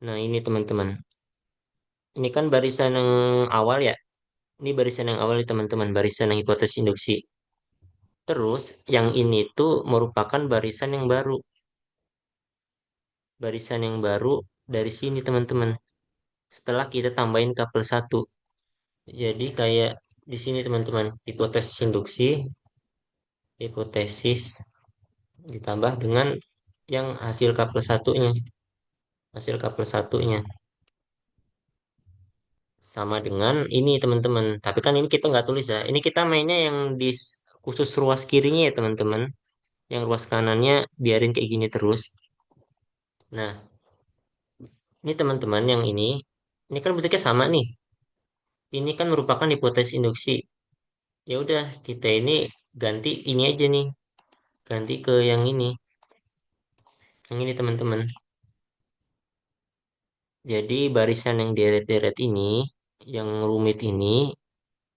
Nah, ini, teman-teman. Ini kan barisan yang awal ya. Ini barisan yang awal nih, teman-teman, barisan yang hipotesis induksi. Terus yang ini tuh merupakan barisan yang baru. Barisan yang baru dari sini, teman-teman. Setelah kita tambahin K plus 1. Jadi kayak di sini, teman-teman, hipotesis induksi, hipotesis ditambah dengan yang hasil K plus 1-nya. Hasil K plus 1-nya. sama dengan ini teman-teman. Tapi kan ini kita nggak tulis ya. Ini kita mainnya yang di khusus ruas kirinya ya teman-teman. Yang ruas kanannya biarin kayak gini terus. Nah, ini teman-teman yang ini kan bentuknya sama nih. Ini kan merupakan hipotesis induksi. Ya udah, kita ini ganti ini aja nih. Ganti ke yang ini. Yang ini teman-teman. Jadi barisan yang deret-deret ini, yang rumit ini,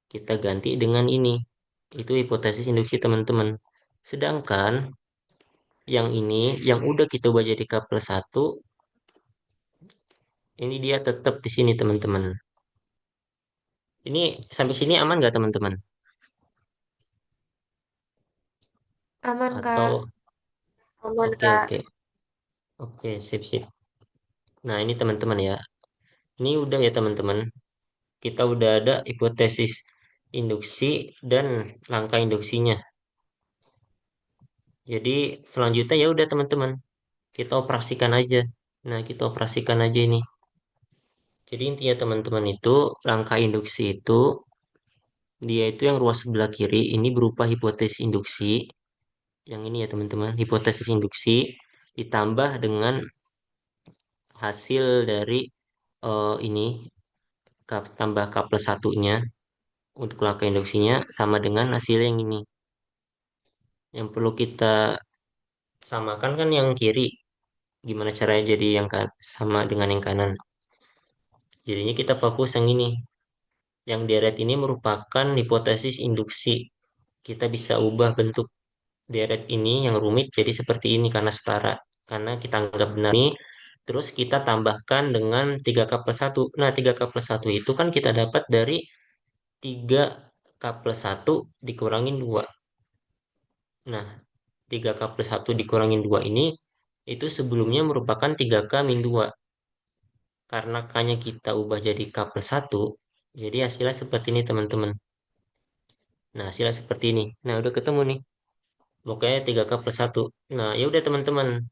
kita ganti dengan ini. Itu hipotesis induksi teman-teman. Sedangkan yang ini, yang udah kita ubah jadi K plus 1, ini dia tetap di sini teman-teman. Ini sampai sini aman nggak teman-teman?
Aman,
Atau
Kak. Aman,
oke
Kak.
oke oke sip sip. Nah ini teman-teman ya. Ini udah ya teman-teman. Kita udah ada hipotesis induksi dan langkah induksinya. Jadi selanjutnya ya udah teman-teman. Kita operasikan aja. Nah kita operasikan aja ini. Jadi intinya teman-teman itu langkah induksi itu dia itu yang ruas sebelah kiri ini berupa hipotesis induksi. Yang ini ya teman-teman, hipotesis induksi ditambah dengan hasil dari ini tambah K plus satunya untuk langkah induksinya sama dengan hasil yang ini. Yang perlu kita samakan kan yang kiri. Gimana caranya jadi yang sama dengan yang kanan. Jadinya kita fokus yang ini. Yang deret ini merupakan hipotesis induksi. Kita bisa ubah bentuk deret ini yang rumit jadi seperti ini karena setara. Karena kita anggap benar ini. Terus kita tambahkan dengan 3K plus 1. Nah, 3K plus 1 itu kan kita dapat dari 3K plus 1 dikurangin 2. Nah, 3K plus 1 dikurangin 2 ini itu sebelumnya merupakan 3K min 2. Karena K-nya kita ubah jadi K plus 1, jadi hasilnya seperti ini teman-teman. Nah, hasilnya seperti ini. Nah, udah ketemu nih. Pokoknya 3K plus 1. Nah, ya udah teman-teman.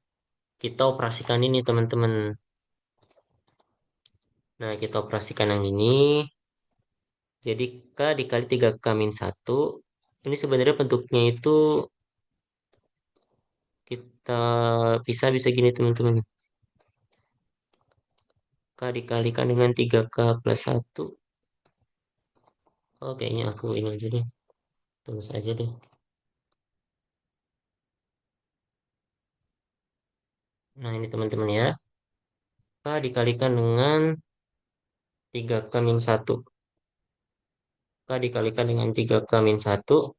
Kita operasikan ini teman-teman. Nah, kita operasikan yang ini. Jadi K dikali 3K min 1. Ini sebenarnya bentuknya itu kita bisa gini teman-teman. K dikalikan dengan 3K plus 1. Oh, kayaknya aku ini aja deh. Tulis aja deh. Nah, ini teman-teman ya. K dikalikan dengan 3K min 1. K dikalikan dengan 3K min 1.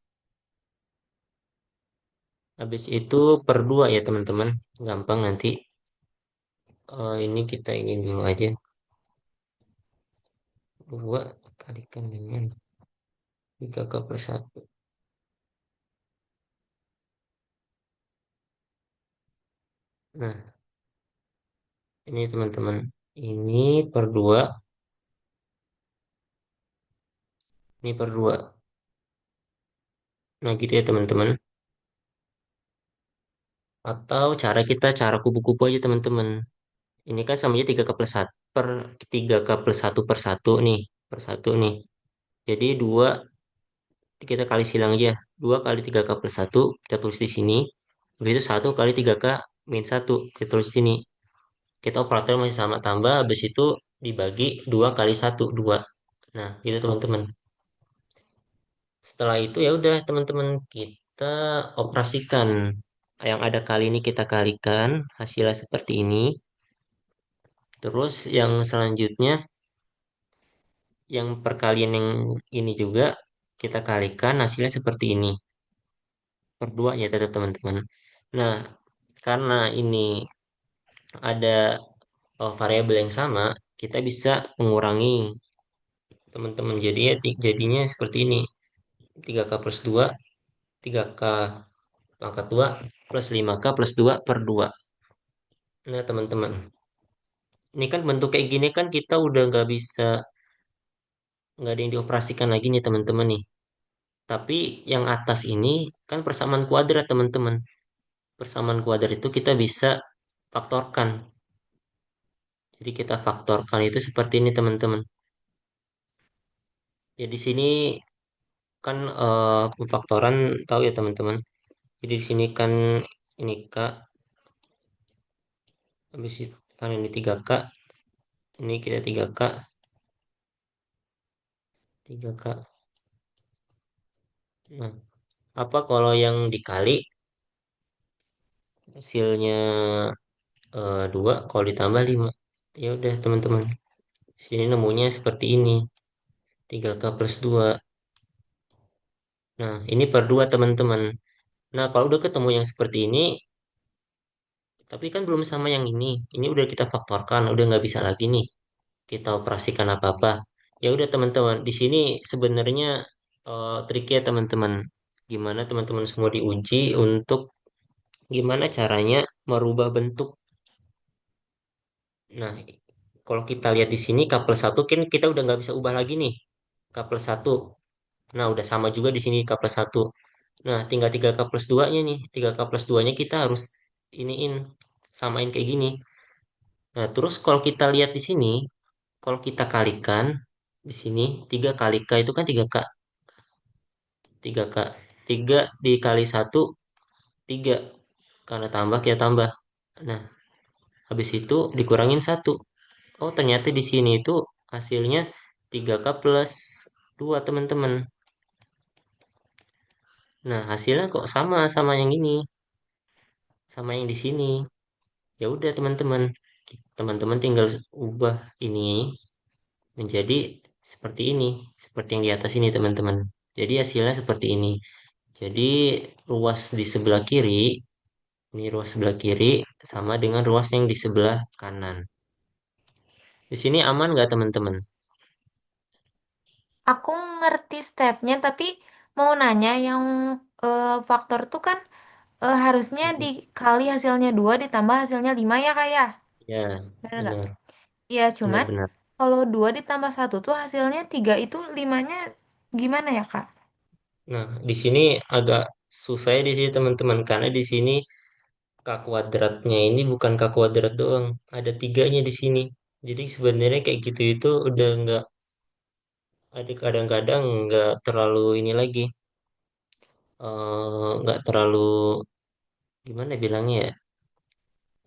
Habis itu per 2 ya teman-teman. Gampang nanti. Ini kita ingin dulu aja. 2 kalikan dengan 3K plus 1. Nah, ini teman-teman. Ini per 2. Ini per 2. Nah, gitu ya teman-teman. Atau cara kupu-kupu aja teman-teman. Ini kan samanya 3K plus 1 per 3K plus 1 per 1 nih. Per 1 nih. Jadi 2 kita kali silang aja. 2 kali 3K plus 1 kita tulis di sini. Habis itu 1 kali 3K min 1 kita tulis di sini. Kita operator masih sama tambah. Habis itu dibagi 2 kali 1 2. Nah, gitu teman-teman. Setelah itu ya udah teman-teman kita operasikan. Yang ada kali ini kita kalikan. Hasilnya seperti ini. Terus yang selanjutnya yang perkalian yang ini juga kita kalikan hasilnya seperti ini. Per 2 ya tetap teman-teman. Nah, karena ini ada variabel yang sama, kita bisa mengurangi teman-teman. Jadi ya jadinya seperti ini. 3K plus 2, 3K pangkat 2 plus 5K plus 2 per 2. Nah, teman-teman. Ini kan bentuk kayak gini kan kita udah nggak ada yang dioperasikan lagi nih teman-teman nih. Tapi yang atas ini kan persamaan kuadrat teman-teman. Persamaan kuadrat itu kita bisa faktorkan. Jadi kita faktorkan itu seperti ini teman-teman. Ya di sini kan pemfaktoran tahu ya teman-teman. Jadi di sini kan ini K, habis itu kan ini 3K, ini kita 3K, 3K. Nah, apa kalau yang dikali hasilnya 2 kalau ditambah 5? Ya udah teman-teman. Sini nemunya seperti ini. 3K plus 2. Nah, ini per 2 teman-teman. Nah, kalau udah ketemu yang seperti ini, tapi kan belum sama yang ini. Ini udah kita faktorkan, udah nggak bisa lagi nih kita operasikan apa-apa. Ya udah teman-teman, di sini sebenarnya triknya teman-teman. Gimana teman-teman semua diuji untuk gimana caranya merubah bentuk. Nah, kalau kita lihat di sini K plus 1 kan kita udah nggak bisa ubah lagi nih. K plus 1. Nah, udah sama juga di sini K plus 1. Nah, tinggal 3K plus 2-nya nih. 3K plus 2-nya kita harus iniin, samain kayak gini. Nah, terus kalau kita lihat di sini, kalau kita kalikan di sini 3 kali K itu kan 3K. 3K. 3 dikali 1, 3. Karena tambah kita tambah. Nah, habis itu dikurangin 1. Oh, ternyata di sini itu hasilnya 3K plus 2 teman-teman. Nah, hasilnya kok sama sama yang ini, sama yang di sini. Ya udah teman-teman, teman-teman tinggal ubah ini menjadi seperti ini, seperti yang di atas ini teman-teman. Jadi hasilnya seperti ini. Jadi ruas di sebelah kiri, ini ruas sebelah kiri sama dengan ruas yang di sebelah kanan. Di sini aman nggak teman-teman?
Aku ngerti stepnya, tapi mau nanya yang faktor tuh kan harusnya
Mhm.
dikali hasilnya 2 ditambah hasilnya 5 ya kak ya?
Ya,
Bener nggak?
benar,
Iya, cuman
benar-benar.
kalau 2 ditambah 1 tuh hasilnya 3 itu limanya gimana ya kak?
Nah, di sini agak susah ya di sini teman-teman karena di sini k kuadratnya ini bukan k kuadrat doang, ada tiganya di sini. Jadi sebenarnya kayak gitu itu udah nggak ada kadang-kadang nggak terlalu ini lagi, nggak terlalu gimana bilangnya ya.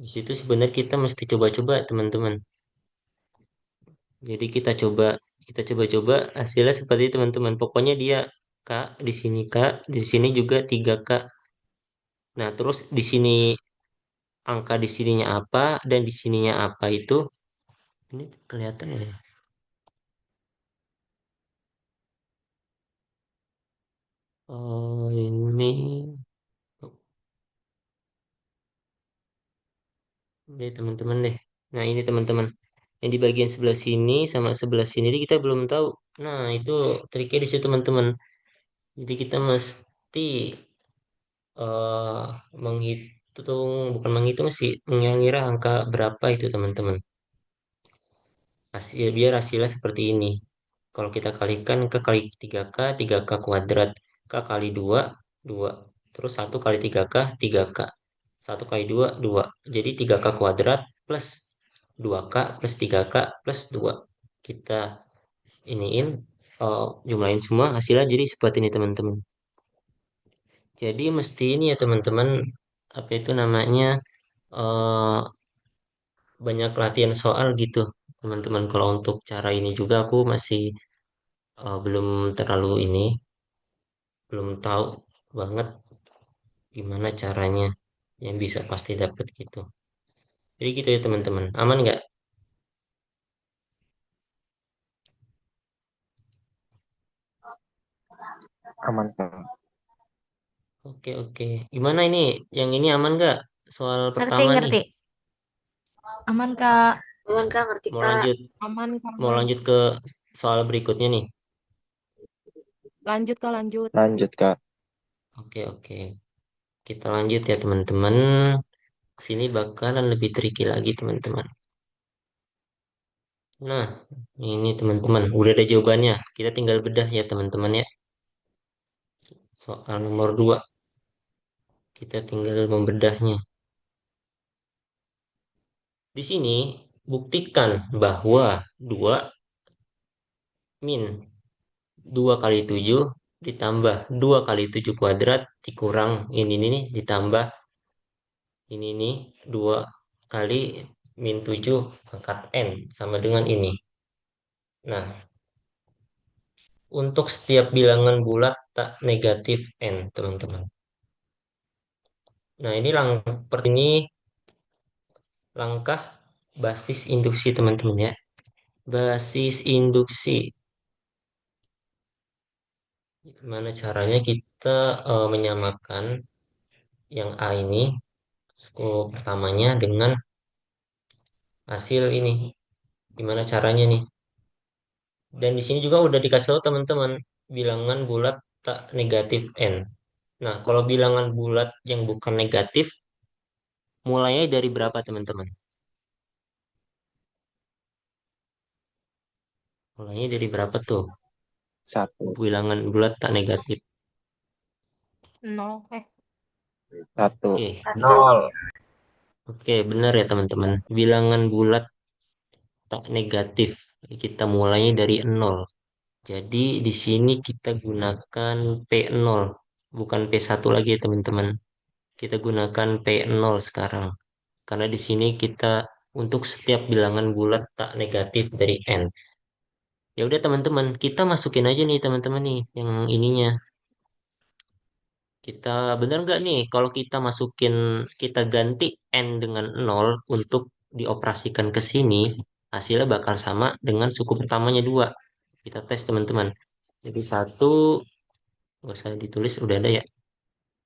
Di situ sebenarnya kita mesti coba-coba teman-teman. Jadi kita coba-coba hasilnya seperti itu, teman-teman. Pokoknya dia K di sini K, di sini juga 3K. Nah, terus di sini angka di sininya apa dan di sininya apa itu ini kelihatan ya. Oh, ini deh teman-teman deh. Nah, ini teman-teman. Yang di bagian sebelah sini sama sebelah sini ini kita belum tahu. Nah, itu triknya di situ teman-teman. Jadi kita mesti eh menghitung, bukan menghitung sih, mengira-ngira angka berapa itu teman-teman. Hasil biar hasilnya seperti ini. Kalau kita kalikan ke kali 3K, 3K kuadrat. K kali 2, 2. Terus 1 kali 3K, 3K. 1 kali 2, 2. Jadi 3K kuadrat plus 2K plus 3K plus 2. Kita iniin, jumlahin semua hasilnya jadi seperti ini teman-teman. Jadi mesti ini ya teman-teman, apa itu namanya, eh, banyak latihan soal gitu teman-teman. Kalau untuk cara ini juga aku masih belum terlalu ini, belum tahu banget gimana caranya yang bisa pasti dapat gitu. Jadi gitu ya teman-teman. Aman nggak?
Aman Kak.
Oke oke. Gimana ini? Yang ini aman nggak? Soal
Ngerti,
pertama nih.
ngerti.
Aman, Kak.
Aman kak, ngerti
Mau
kak.
lanjut,
Aman,
mau
Kak.
lanjut ke soal berikutnya nih.
Lanjut, Kak, lanjut.
Lanjut Kak.
Oke oke. Kita lanjut ya teman-teman. Sini bakalan lebih tricky lagi teman-teman. Nah, ini teman-teman, udah ada jawabannya. Kita tinggal bedah ya teman-teman ya. Soal nomor 2 kita tinggal membedahnya. Di sini, buktikan bahwa 2 min 2 kali 7 ditambah 2 kali 7 kuadrat dikurang ini nih ditambah ini nih 2 kali min 7 pangkat N sama dengan ini. Nah, untuk setiap bilangan bulat tak negatif N, teman-teman. Nah, ini langkah basis induksi, teman-teman ya. Basis induksi. Gimana caranya kita menyamakan yang A ini, pertamanya dengan hasil ini. Gimana caranya nih? Dan di sini juga udah dikasih tahu teman-teman, bilangan bulat tak negatif N. Nah, kalau bilangan bulat yang bukan negatif, mulainya dari berapa teman-teman? Mulainya dari berapa tuh?
Satu.
Bilangan bulat tak negatif.
Nol.
Satu.
Oke,
Nol.
oke, benar ya teman-teman. Bilangan bulat tak negatif. Kita mulainya dari 0. Jadi di sini kita gunakan P0, bukan P1 lagi ya teman-teman. Kita gunakan P0 sekarang. Karena di sini kita untuk setiap bilangan bulat tak negatif dari N. Ya udah teman-teman, kita masukin aja nih teman-teman nih yang ininya. Kita bener nggak nih kalau kita masukin kita ganti N dengan 0 untuk dioperasikan ke sini, hasilnya bakal sama dengan suku pertamanya 2. Kita tes teman-teman. Jadi 1 nggak usah ditulis udah ada ya.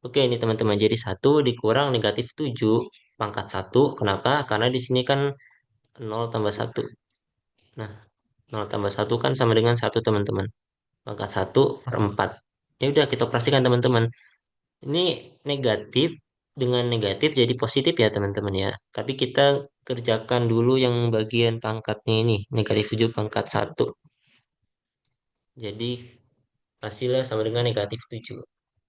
Oke ini teman-teman jadi 1 dikurang negatif 7 pangkat 1. Kenapa? Karena di sini kan 0 tambah 1. Nah, 0 tambah 1 kan sama dengan 1 teman-teman. Pangkat 1/4. Ya udah kita operasikan teman-teman. Ini negatif dengan negatif jadi positif ya teman-teman ya. Tapi kita kerjakan dulu yang bagian pangkatnya ini. Negatif 7 pangkat 1. Jadi hasilnya sama dengan negatif 7.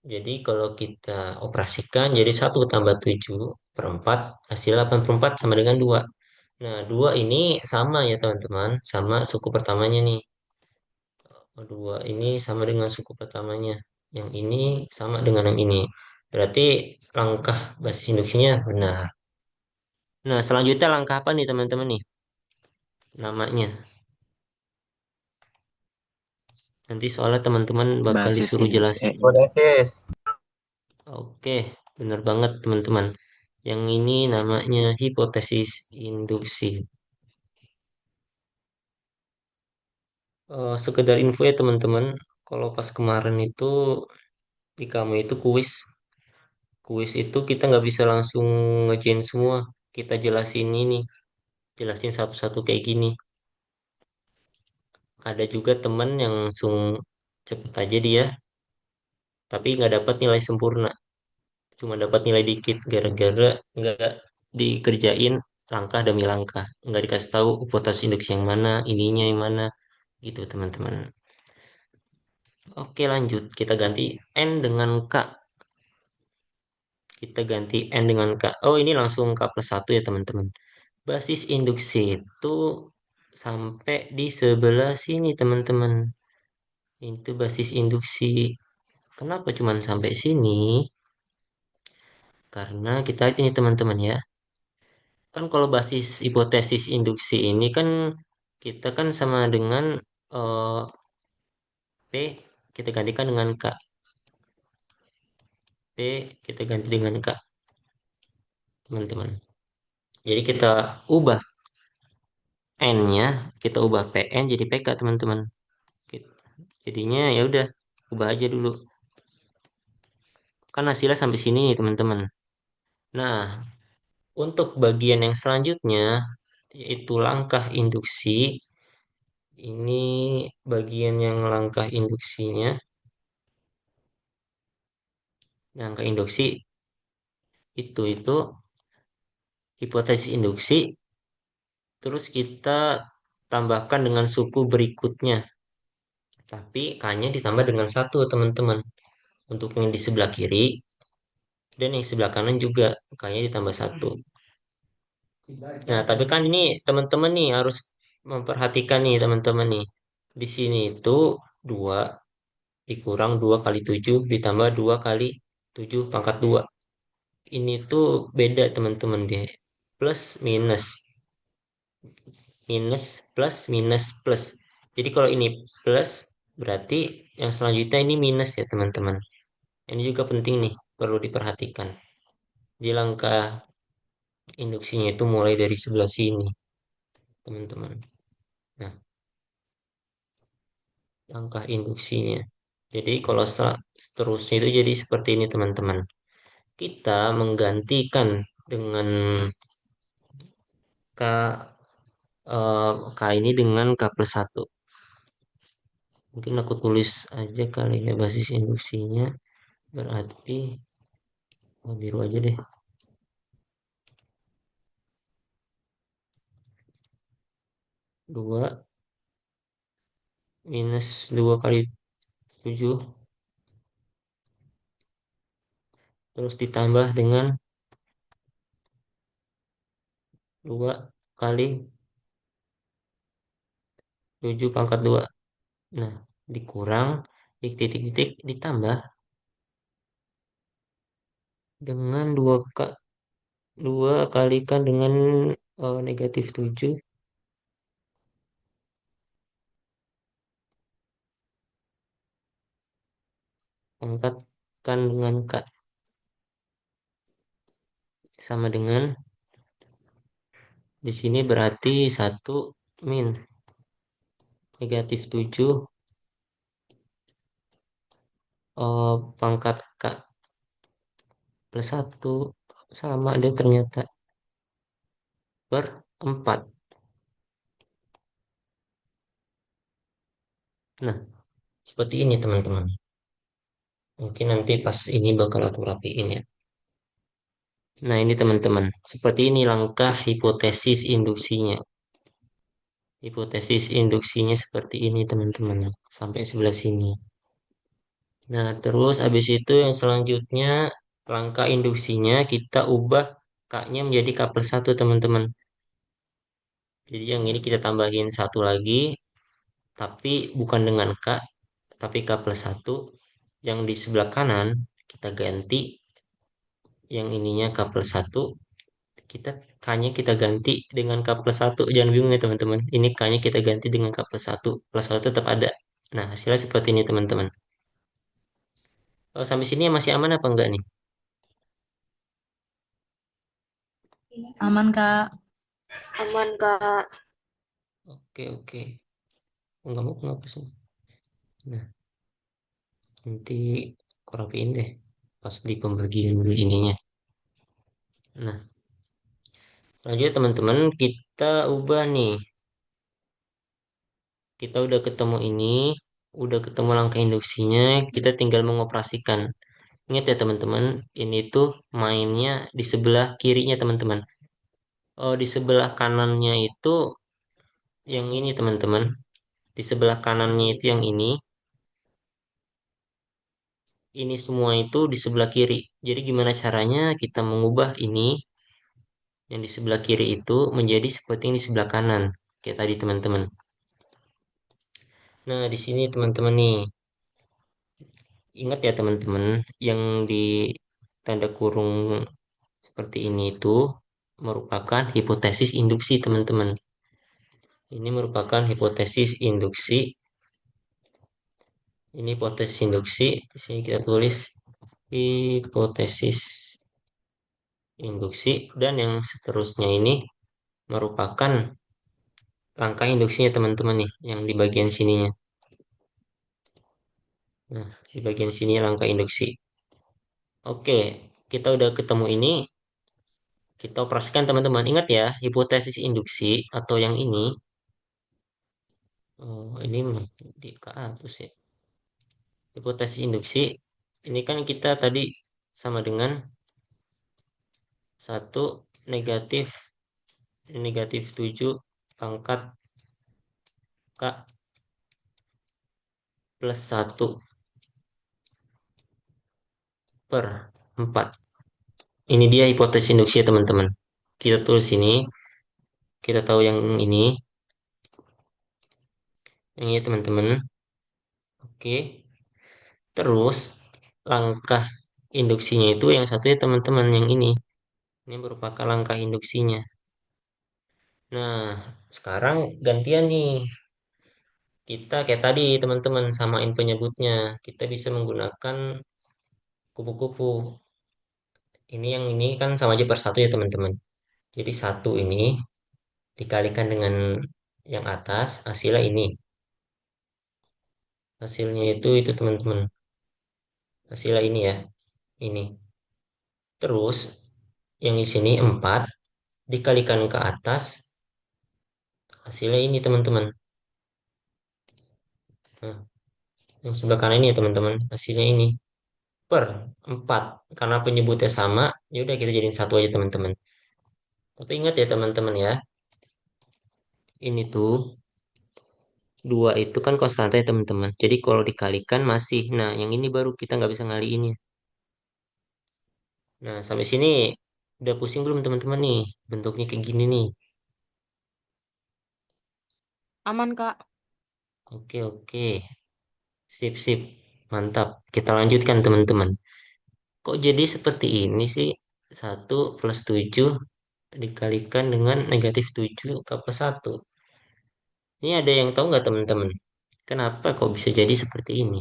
Jadi kalau kita operasikan jadi 1 tambah 7/4 hasil 84 sama dengan 2. Nah 2 ini sama ya teman-teman. Sama suku pertamanya nih. 2 ini sama dengan suku pertamanya. Yang ini sama dengan yang ini. Berarti langkah basis induksinya benar. Nah, selanjutnya langkah apa nih teman-teman nih? Namanya. Nanti soalnya teman-teman bakal
Basis
disuruh
induksi.
jelasin.
Hipotesis.
Oke, benar banget teman-teman. Yang ini namanya hipotesis induksi. Sekedar info ya teman-teman, kalau pas kemarin itu di kamu itu kuis. Kuis itu kita nggak bisa langsung ngerjain semua. Kita jelasin ini, jelasin satu-satu kayak gini. Ada juga teman yang langsung cepet aja dia, tapi nggak dapat nilai sempurna. Cuma dapat nilai dikit gara-gara nggak dikerjain langkah demi langkah. Nggak dikasih tahu hipotesis induksi yang mana, ininya yang mana, gitu teman-teman. Oke lanjut, kita ganti N dengan K. Kita ganti N dengan K. Oh ini langsung K+1 ya teman-teman. Basis induksi itu sampai di sebelah sini teman-teman. Itu basis induksi. Kenapa cuma sampai sini? Karena kita lihat ini teman-teman ya. Kan kalau basis hipotesis induksi ini kan kita kan sama dengan eh, P kita gantikan dengan K. P kita ganti dengan K, teman-teman. Jadi kita ubah N-nya, kita ubah PN jadi PK, teman-teman. Jadinya ya udah, ubah aja dulu. Kan hasilnya sampai sini nih, teman-teman. Nah, untuk bagian yang selanjutnya yaitu langkah induksi. Ini bagian yang langkah induksinya. Langkah induksi itu hipotesis induksi. Terus kita tambahkan dengan suku berikutnya. Tapi K-nya ditambah dengan 1, teman-teman. Untuk yang di sebelah kiri dan yang sebelah kanan juga K-nya ditambah 1. Nah, tapi kan ini teman-teman nih harus memperhatikan nih teman-teman nih. Di sini itu 2 dikurang 2 kali 7 ditambah 2 kali 7 pangkat 2. Ini tuh beda teman-teman deh. Plus minus. Minus plus minus plus. Jadi kalau ini plus berarti yang selanjutnya ini minus ya teman-teman. Ini juga penting nih, perlu diperhatikan. Di langkah induksinya itu mulai dari sebelah sini, teman-teman. Nah, langkah induksinya. Jadi kalau seterusnya itu jadi seperti ini, teman-teman. Kita menggantikan dengan K, K ini dengan K plus 1. Mungkin aku tulis aja kali ya basis induksinya. Berarti biru aja deh. 2 minus 2 kali 7. Terus ditambah dengan 2 kali 7 pangkat 2. Nah, dikurang titik-titik ditambah dengan 2 kalikan dengan negatif 7 pangkatkan dengan K sama dengan di sini berarti 1 min negatif 7 pangkat K plus 1 sama dia ternyata per 4. Nah, seperti ini teman-teman. Mungkin nanti pas ini bakal aku rapiin ya. Nah, ini teman-teman. Seperti ini langkah hipotesis induksinya. Hipotesis induksinya seperti ini teman-teman. Sampai sebelah sini. Nah, terus habis itu yang selanjutnya langkah induksinya kita ubah K-nya menjadi K plus 1 teman-teman. Jadi yang ini kita tambahin satu lagi, tapi bukan dengan K, tapi K plus 1. Yang di sebelah kanan kita ganti, yang ininya K plus 1, kita K-nya kita ganti dengan K plus 1. Jangan bingung ya teman-teman. Ini K-nya kita ganti dengan K plus 1. Plus 1 tetap ada. Nah, hasilnya seperti ini teman-teman. Sampai sini masih aman apa enggak nih?
Aman, Kak.
Aman, Kak.
Oke, oke. Enggak mau kenapa sih? Nah, nanti aku rapiin deh pas di pembagian ininya. Nah, selanjutnya teman-teman kita ubah nih. Kita udah ketemu ini, udah ketemu langkah induksinya, kita tinggal mengoperasikan. Ingat ya teman-teman, ini tuh mainnya di sebelah kirinya teman-teman. Oh, di sebelah kanannya itu yang ini teman-teman. Di sebelah kanannya itu yang ini semua itu di sebelah kiri. Jadi gimana caranya kita mengubah ini yang di sebelah kiri itu menjadi seperti yang di sebelah kanan. Kayak tadi teman-teman. Nah, di sini teman-teman nih, ingat ya teman-teman, yang di tanda kurung seperti ini itu merupakan hipotesis induksi teman-teman. Ini merupakan hipotesis induksi. Ini hipotesis induksi. Di sini kita tulis hipotesis induksi dan yang seterusnya ini merupakan langkah induksinya teman-teman nih yang di bagian sininya. Nah, di bagian sini langkah induksi. Oke, kita udah ketemu ini. Kita operasikan teman-teman. Ingat ya, hipotesis induksi atau yang ini. Oh, ini di kehapus ya. Hipotesis induksi. Ini kan kita tadi sama dengan 1 negatif negatif 7 pangkat K plus 1 per 4. Ini dia hipotesis induksi ya teman-teman. Kita tulis ini, kita tahu yang ini teman-teman. Oke, Terus langkah induksinya itu yang satu ya teman-teman yang ini. Ini merupakan langkah induksinya. Nah, sekarang gantian nih. Kita kayak tadi teman-teman samain penyebutnya. Kita bisa menggunakan kupu-kupu. Ini yang ini kan sama aja per satu ya teman-teman. Jadi satu ini dikalikan dengan yang atas, hasilnya ini. Hasilnya itu teman-teman. Hasilnya ini ya, ini. Terus yang di sini 4 dikalikan ke atas, hasilnya ini teman-teman. Nah, yang sebelah kanan ini ya teman-teman, hasilnya ini per 4. Karena penyebutnya sama, ya udah kita jadiin satu aja teman-teman. Tapi ingat ya teman-teman ya, ini tuh dua itu kan konstanta ya teman-teman. Jadi kalau dikalikan masih, nah yang ini baru kita nggak bisa ngaliinnya. Nah sampai sini udah pusing belum teman-teman nih? Bentuknya kayak gini nih.
Aman, Kak.
Oke oke, sip sip, mantap. Kita lanjutkan teman-teman. Kok jadi seperti ini sih? 1 + 7 dikalikan dengan -7 ke plus 1. Ini ada yang tahu nggak teman-teman? Kenapa kok bisa jadi seperti ini?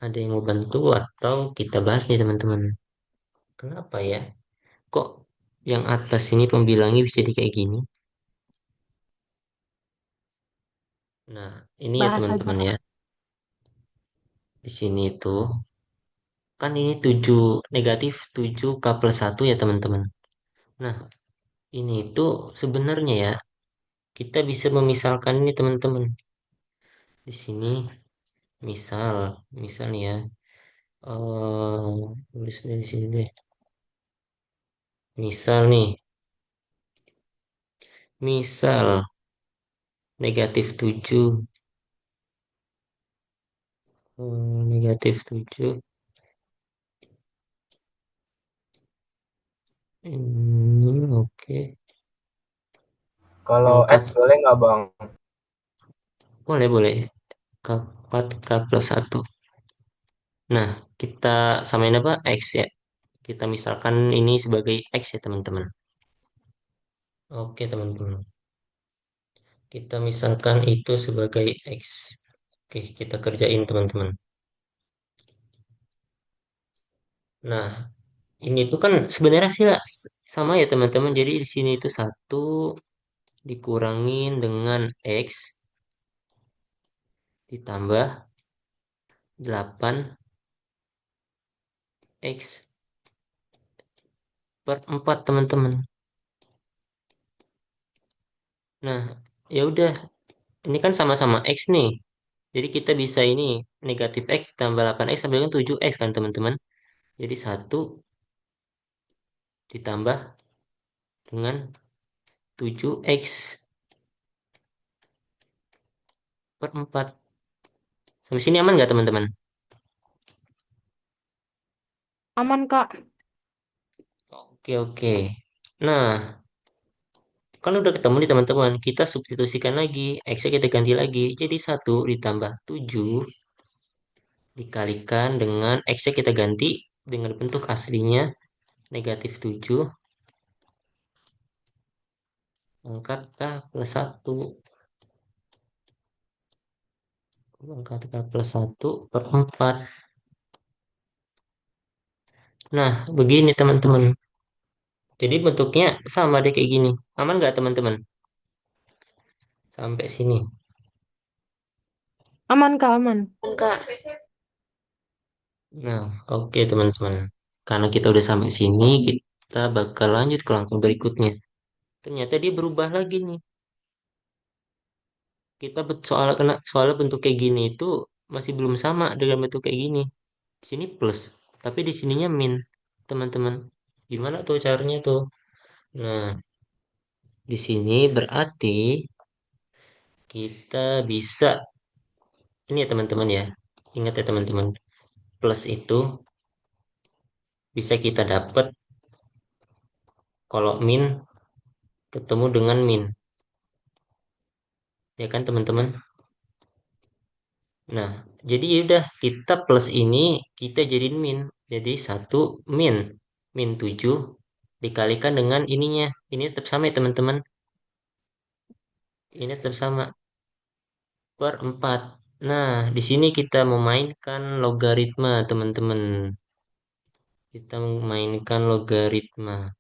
Ada yang mau bantu atau kita bahas nih teman-teman? Kenapa ya? Kok yang atas ini pembilangnya bisa jadi kayak gini? Nah, ini ya
Bahas aja,
teman-teman
Kak.
ya. Di sini tuh kan ini 7 -7 k + 1 ya teman-teman. Nah, ini itu sebenarnya ya kita bisa memisalkan ini teman-teman. Di sini misal, misal nih ya. Tulis dari sini deh. Misal nih, misal -7, -7 ini oke.
Kalau X
4
boleh nggak Bang?
boleh boleh k 4 k + 1. Nah, kita samain apa? X ya. Kita misalkan ini sebagai X ya teman-teman. Oke teman-teman. Kita misalkan itu sebagai X. Oke, kita kerjain teman-teman. Nah, ini tuh kan sebenarnya sih sama ya teman-teman. Jadi di sini itu 1 dikurangin dengan X ditambah 8 X per 4 teman-teman. Nah, ya udah, ini kan sama-sama X nih. Jadi kita bisa ini negatif X tambah 8X sampai dengan 7X kan teman-teman. Jadi 1 ditambah dengan 7X per 4. Sampai sini aman nggak teman-teman?
Aman, Kak.
Oke, oke. Nah, kan udah ketemu nih teman-teman. Kita substitusikan lagi. X-nya kita ganti lagi. Jadi 1 ditambah 7 dikalikan dengan X-nya kita ganti dengan bentuk aslinya -7 angkat K + 1. Angkat K + 1 per 4. Nah, begini teman-teman. Jadi bentuknya sama deh kayak gini. Aman nggak teman-teman? Sampai sini.
Aman, Kak, aman.
Nah, oke teman-teman. Karena kita udah sampai sini, kita bakal lanjut ke langkah berikutnya. Ternyata dia berubah lagi nih. Kita soal bentuk kayak gini itu masih belum sama dengan bentuk kayak gini. Di sini plus, tapi di sininya min, teman-teman. Gimana tuh caranya tuh? Nah, di sini berarti kita bisa ini ya teman-teman ya. Ingat ya teman-teman, plus itu bisa kita dapat kalau min ketemu dengan min. Ya kan teman-teman? Nah, jadi ya udah kita plus ini kita jadiin min. Jadi satu min. Min 7 dikalikan dengan ininya. Ini tetap sama ya teman-teman. Ini tetap sama per 4. Nah, di sini kita memainkan logaritma teman-teman. Kita memainkan logaritma.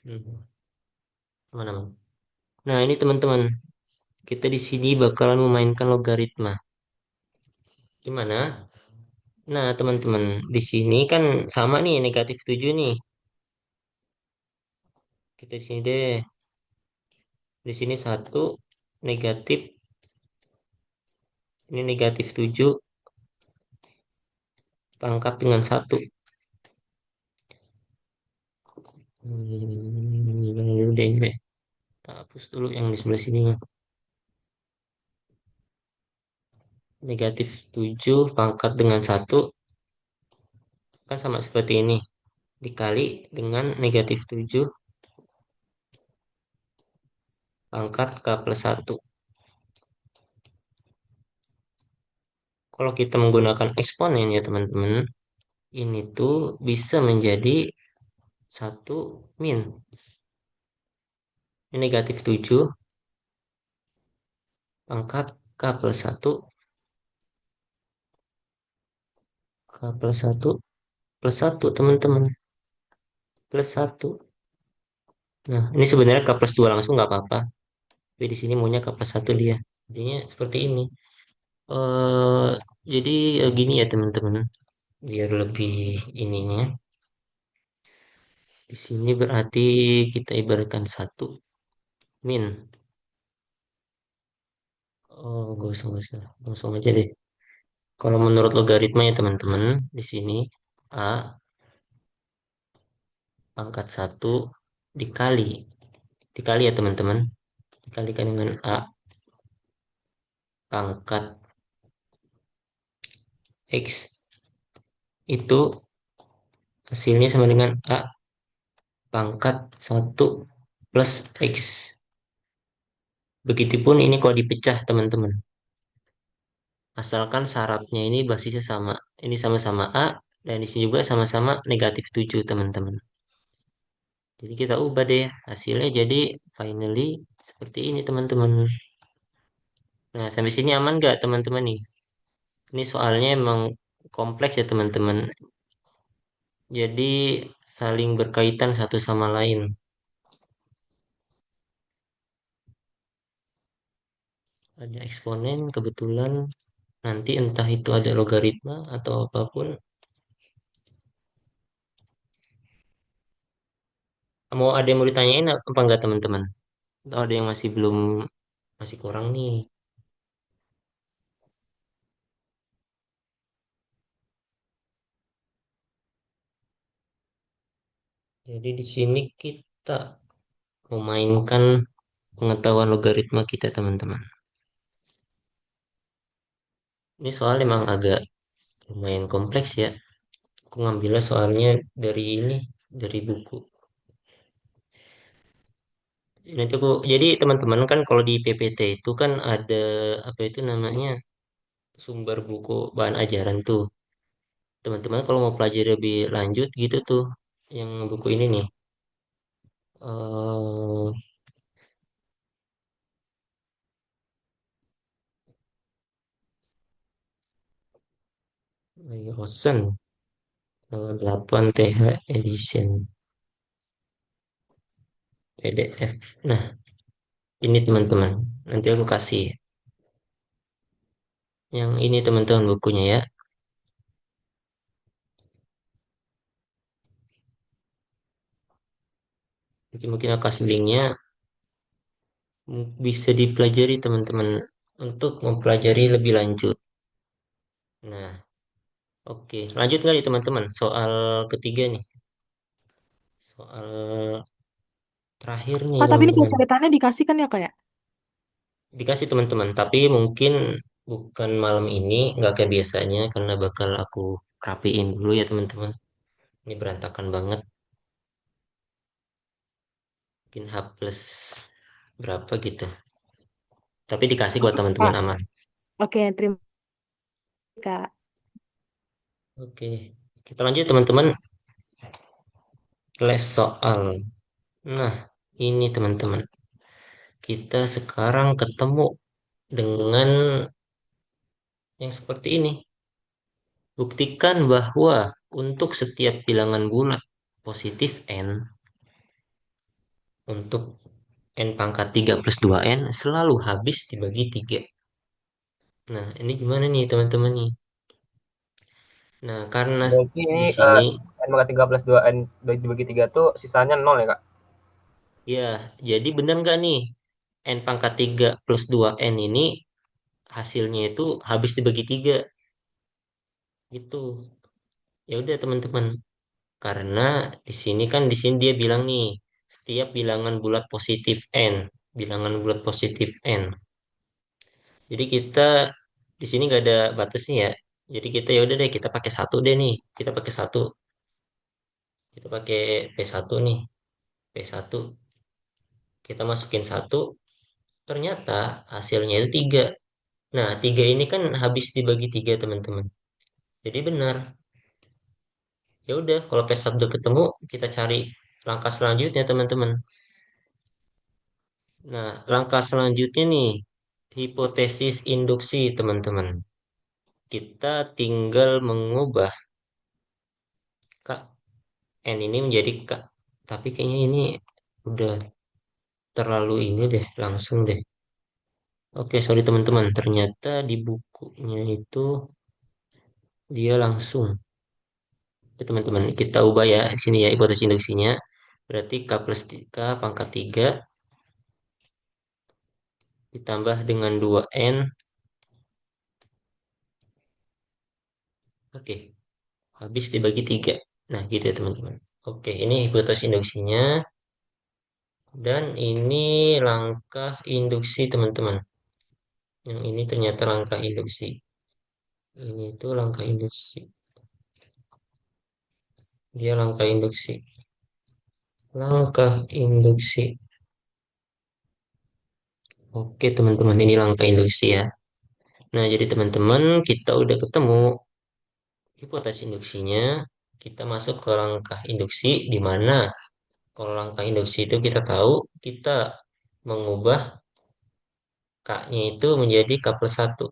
Hmm, mana? Nah, ini teman-teman, kita di sini bakalan memainkan logaritma. Gimana? Nah, teman-teman, di sini kan sama nih negatif 7 nih. Kita di sini deh. Di sini satu negatif, ini negatif 7 pangkat dengan satu. Yang dulu deh ini deh. Kita hapus dulu yang di sebelah sini. Negatif 7 pangkat dengan satu kan sama seperti ini. Dikali dengan negatif 7 pangkat K plus satu. Kalau kita menggunakan eksponen ya teman-teman, ini tuh bisa menjadi satu min. Ini negatif 7 pangkat K plus satu, K plus satu plus satu teman-teman. Plus satu. Nah, ini sebenarnya K plus 2 langsung nggak apa-apa. Tapi di sini maunya K plus satu dia. Jadinya seperti ini. eh jadi gini ya teman-teman. Biar lebih ininya. Di sini berarti kita ibaratkan satu min. Oh, gak usah. Langsung aja deh. Kalau menurut logaritma ya teman-teman, di sini A pangkat satu dikali. Dikali ya teman-teman. Dikalikan dengan A pangkat X itu hasilnya sama dengan A pangkat satu plus X. Begitupun ini kalau dipecah teman-teman. Asalkan syaratnya ini basisnya sama. Ini sama-sama A dan di sini juga sama-sama negatif 7 teman-teman. Jadi kita ubah deh hasilnya jadi finally seperti ini teman-teman. Nah, sampai sini aman nggak teman-teman nih? Ini soalnya emang kompleks ya teman-teman. Jadi saling berkaitan satu sama lain. Ada eksponen kebetulan nanti entah itu ada logaritma atau apapun. Mau ada yang mau ditanyain apa enggak teman-teman? Atau ada yang masih belum masih kurang nih. Jadi di sini kita memainkan pengetahuan logaritma kita teman-teman. Ini soal emang agak lumayan kompleks ya. Aku ngambilnya soalnya dari ini, dari buku. Nanti aku, jadi teman-teman kan kalau di PPT itu kan ada apa itu namanya sumber buku bahan ajaran tuh. Teman-teman kalau mau pelajari lebih lanjut gitu tuh, yang buku ini nih. eh Rosen 8 TH Edition PDF. Nah, ini teman-teman. Nanti aku kasih yang ini teman-teman bukunya ya. Mungkin aku kasih linknya bisa dipelajari teman-teman untuk mempelajari lebih lanjut. Nah, oke. Lanjut nggak nih teman-teman? Soal ketiga nih. Soal terakhir nih
Kak, tapi ini
teman-teman.
ceritanya dikasih kan ya, Kak ya?
Dikasih teman-teman, tapi mungkin bukan malam ini, nggak kayak biasanya karena bakal aku rapiin dulu ya teman-teman. Ini berantakan banget. mungkin H plus berapa gitu. Tapi dikasih buat
Oke,
teman-teman
Kak.
aman.
Oke, terima kasih, Kak.
Oke, kita lanjut teman-teman les soal. Nah, ini teman-teman, kita sekarang ketemu dengan yang seperti ini. Buktikan bahwa untuk setiap bilangan bulat positif n, untuk n pangkat 3 plus 2n selalu habis dibagi 3. Nah, ini gimana nih teman-teman nih? Nah, karena
Berarti ini
di sini
n pangkat 3 plus 2 n dibagi 3 tuh sisanya 0 ya Kak?
ya, jadi benar nggak nih? N pangkat 3 plus 2n ini hasilnya itu habis dibagi 3 gitu. Ya udah teman-teman, karena di sini dia bilang nih, setiap bilangan bulat positif n, bilangan bulat positif n. Jadi kita di sini nggak ada batasnya ya. Jadi kita ya udah deh kita pakai satu deh nih. Kita pakai satu. Kita pakai P1 nih. P1 kita masukin satu. Ternyata hasilnya itu 3. Nah, 3 ini kan habis dibagi 3 teman-teman. Jadi benar. Ya udah, kalau P1 udah ketemu, kita cari langkah selanjutnya teman-teman. Nah, langkah selanjutnya nih, hipotesis induksi teman-teman. Kita tinggal mengubah K N ini menjadi K. Tapi kayaknya ini udah terlalu ini deh, langsung deh. Oke, sorry teman-teman. Ternyata di bukunya itu dia langsung. Oke, teman-teman, kita ubah ya. Di sini ya, hipotesis induksinya. Berarti K plus K pangkat 3 ditambah dengan 2N. Oke, habis dibagi 3. Nah, gitu ya teman-teman. Oke, ini hipotesis induksinya. Dan ini langkah induksi teman-teman. Yang ini ternyata langkah induksi. Ini itu langkah induksi. Dia langkah induksi. Langkah induksi. Oke teman-teman, ini langkah induksi ya. Nah, jadi teman-teman kita udah ketemu hipotesis induksinya. Kita masuk ke langkah induksi di mana kalau langkah induksi itu kita tahu kita mengubah K-nya itu menjadi K plus 1.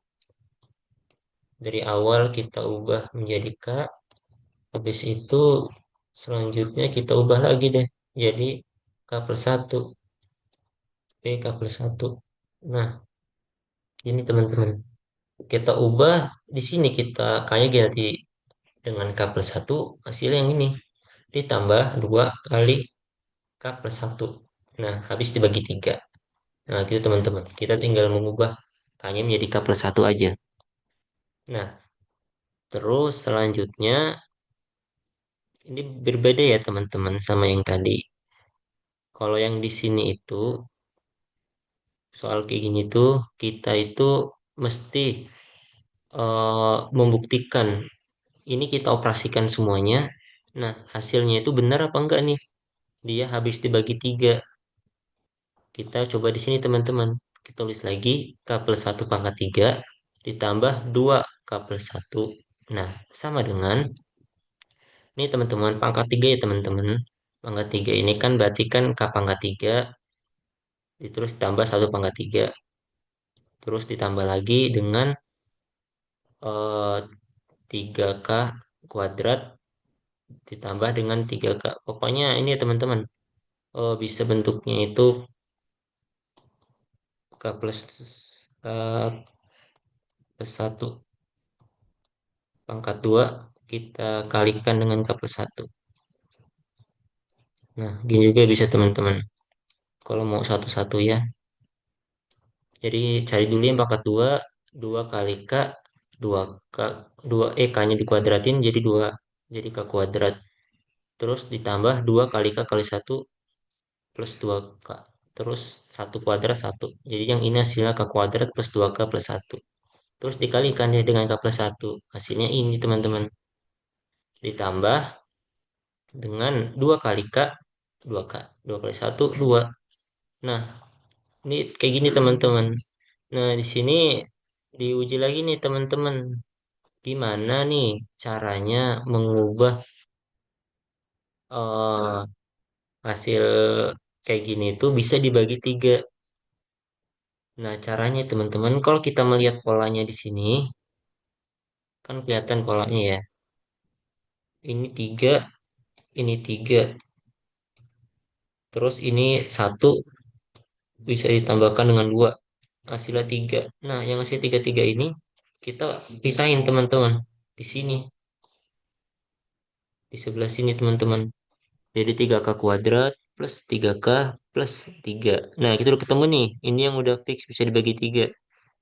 Dari awal kita ubah menjadi K, habis itu selanjutnya kita ubah lagi deh jadi K plus 1, P K plus 1. Nah, ini teman-teman. Kita ubah di sini kita kayak ganti dengan K plus 1 hasil yang ini ditambah 2 kali K plus 1. Nah, habis dibagi 3. Nah, gitu teman-teman. Kita tinggal mengubah K-nya menjadi K plus 1 aja. Nah, terus selanjutnya ini berbeda ya teman-teman sama yang tadi. Kalau yang di sini itu soal kayak gini tuh kita itu mesti membuktikan ini kita operasikan semuanya. Nah, hasilnya itu benar apa enggak nih? Dia habis dibagi 3. Kita coba di sini teman-teman. Kita tulis lagi K plus 1 pangkat 3 ditambah 2 K plus 1. Nah, sama dengan ini teman-teman pangkat 3 ya teman-teman. Pangkat 3 ini kan berarti kan K pangkat 3 terus ditambah 1 pangkat 3. Terus ditambah lagi dengan 3K kuadrat ditambah dengan 3K. Pokoknya ini ya teman-teman. Bisa bentuknya itu K plus K plus 1 pangkat 2 kita kalikan dengan K plus 1. Nah, gini juga bisa teman-teman. Kalau mau satu-satu ya. Jadi cari dulu yang pangkat 2, 2 kali K, 2K, 2 K-nya dikuadratin jadi 2, jadi K kuadrat. Terus ditambah 2 kali K kali 1 plus 2K. Terus 1 kuadrat 1. Jadi yang ini hasilnya K kuadrat plus 2K plus 1. Terus dikalikan ya dengan K plus 1. Hasilnya ini teman-teman. Ditambah dengan 2 kali K 2K. 2 kali satu 2. Nah, ini kayak gini teman-teman. Nah, di sini diuji lagi nih teman-teman. Gimana nih caranya mengubah eh, hasil kayak gini itu bisa dibagi tiga. Nah, caranya teman-teman, kalau kita melihat polanya di sini, kan kelihatan polanya ya. Ini tiga, ini tiga. Terus ini satu bisa ditambahkan dengan dua. Hasilnya tiga. Nah, yang hasil tiga tiga ini kita pisahin teman-teman. Di sini, di sebelah sini teman-teman. Jadi 3K kuadrat plus 3K plus 3. Nah, kita udah ketemu nih. Ini yang udah fix bisa dibagi 3.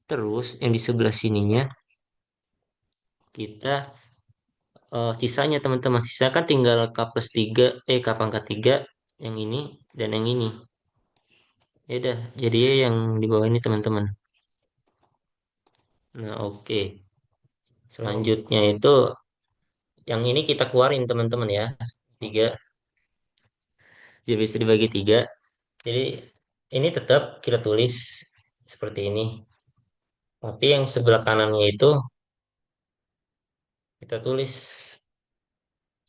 Terus yang di sebelah sininya kita sisanya teman-teman. Sisa kan tinggal K plus 3, K pangkat 3 yang ini dan yang ini. Ya udah, jadi yang di bawah ini teman-teman. Nah, oke. Selanjutnya itu yang ini kita keluarin teman-teman ya. 3 jadi bisa dibagi 3. Jadi ini tetap kita tulis seperti ini. Tapi yang sebelah kanannya itu kita tulis,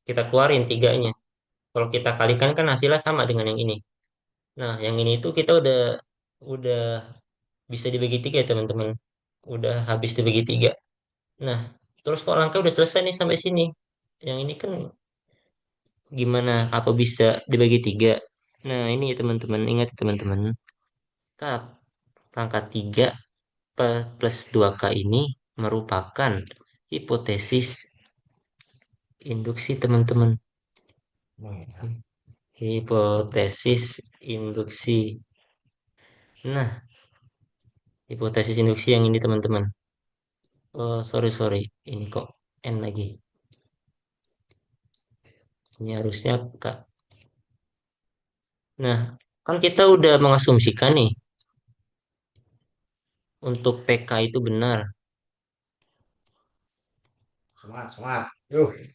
kita keluarin tiganya. Kalau kita kalikan kan hasilnya sama dengan yang ini. Nah, yang ini itu kita udah bisa dibagi tiga ya teman-teman. Udah habis dibagi tiga. Nah, terus kok langkah udah selesai nih sampai sini. Yang ini kan gimana? Apa bisa dibagi tiga? Nah, ini ya teman-teman. Ingat ya, teman-teman. Kap pangkat 3 plus 2K ini merupakan hipotesis induksi teman-teman. Hipotesis induksi. Nah, hipotesis induksi yang ini teman-teman. Oh, sorry. Ini kok N lagi. Ini harusnya Kak. Nah, kan kita udah mengasumsikan nih untuk PK itu benar.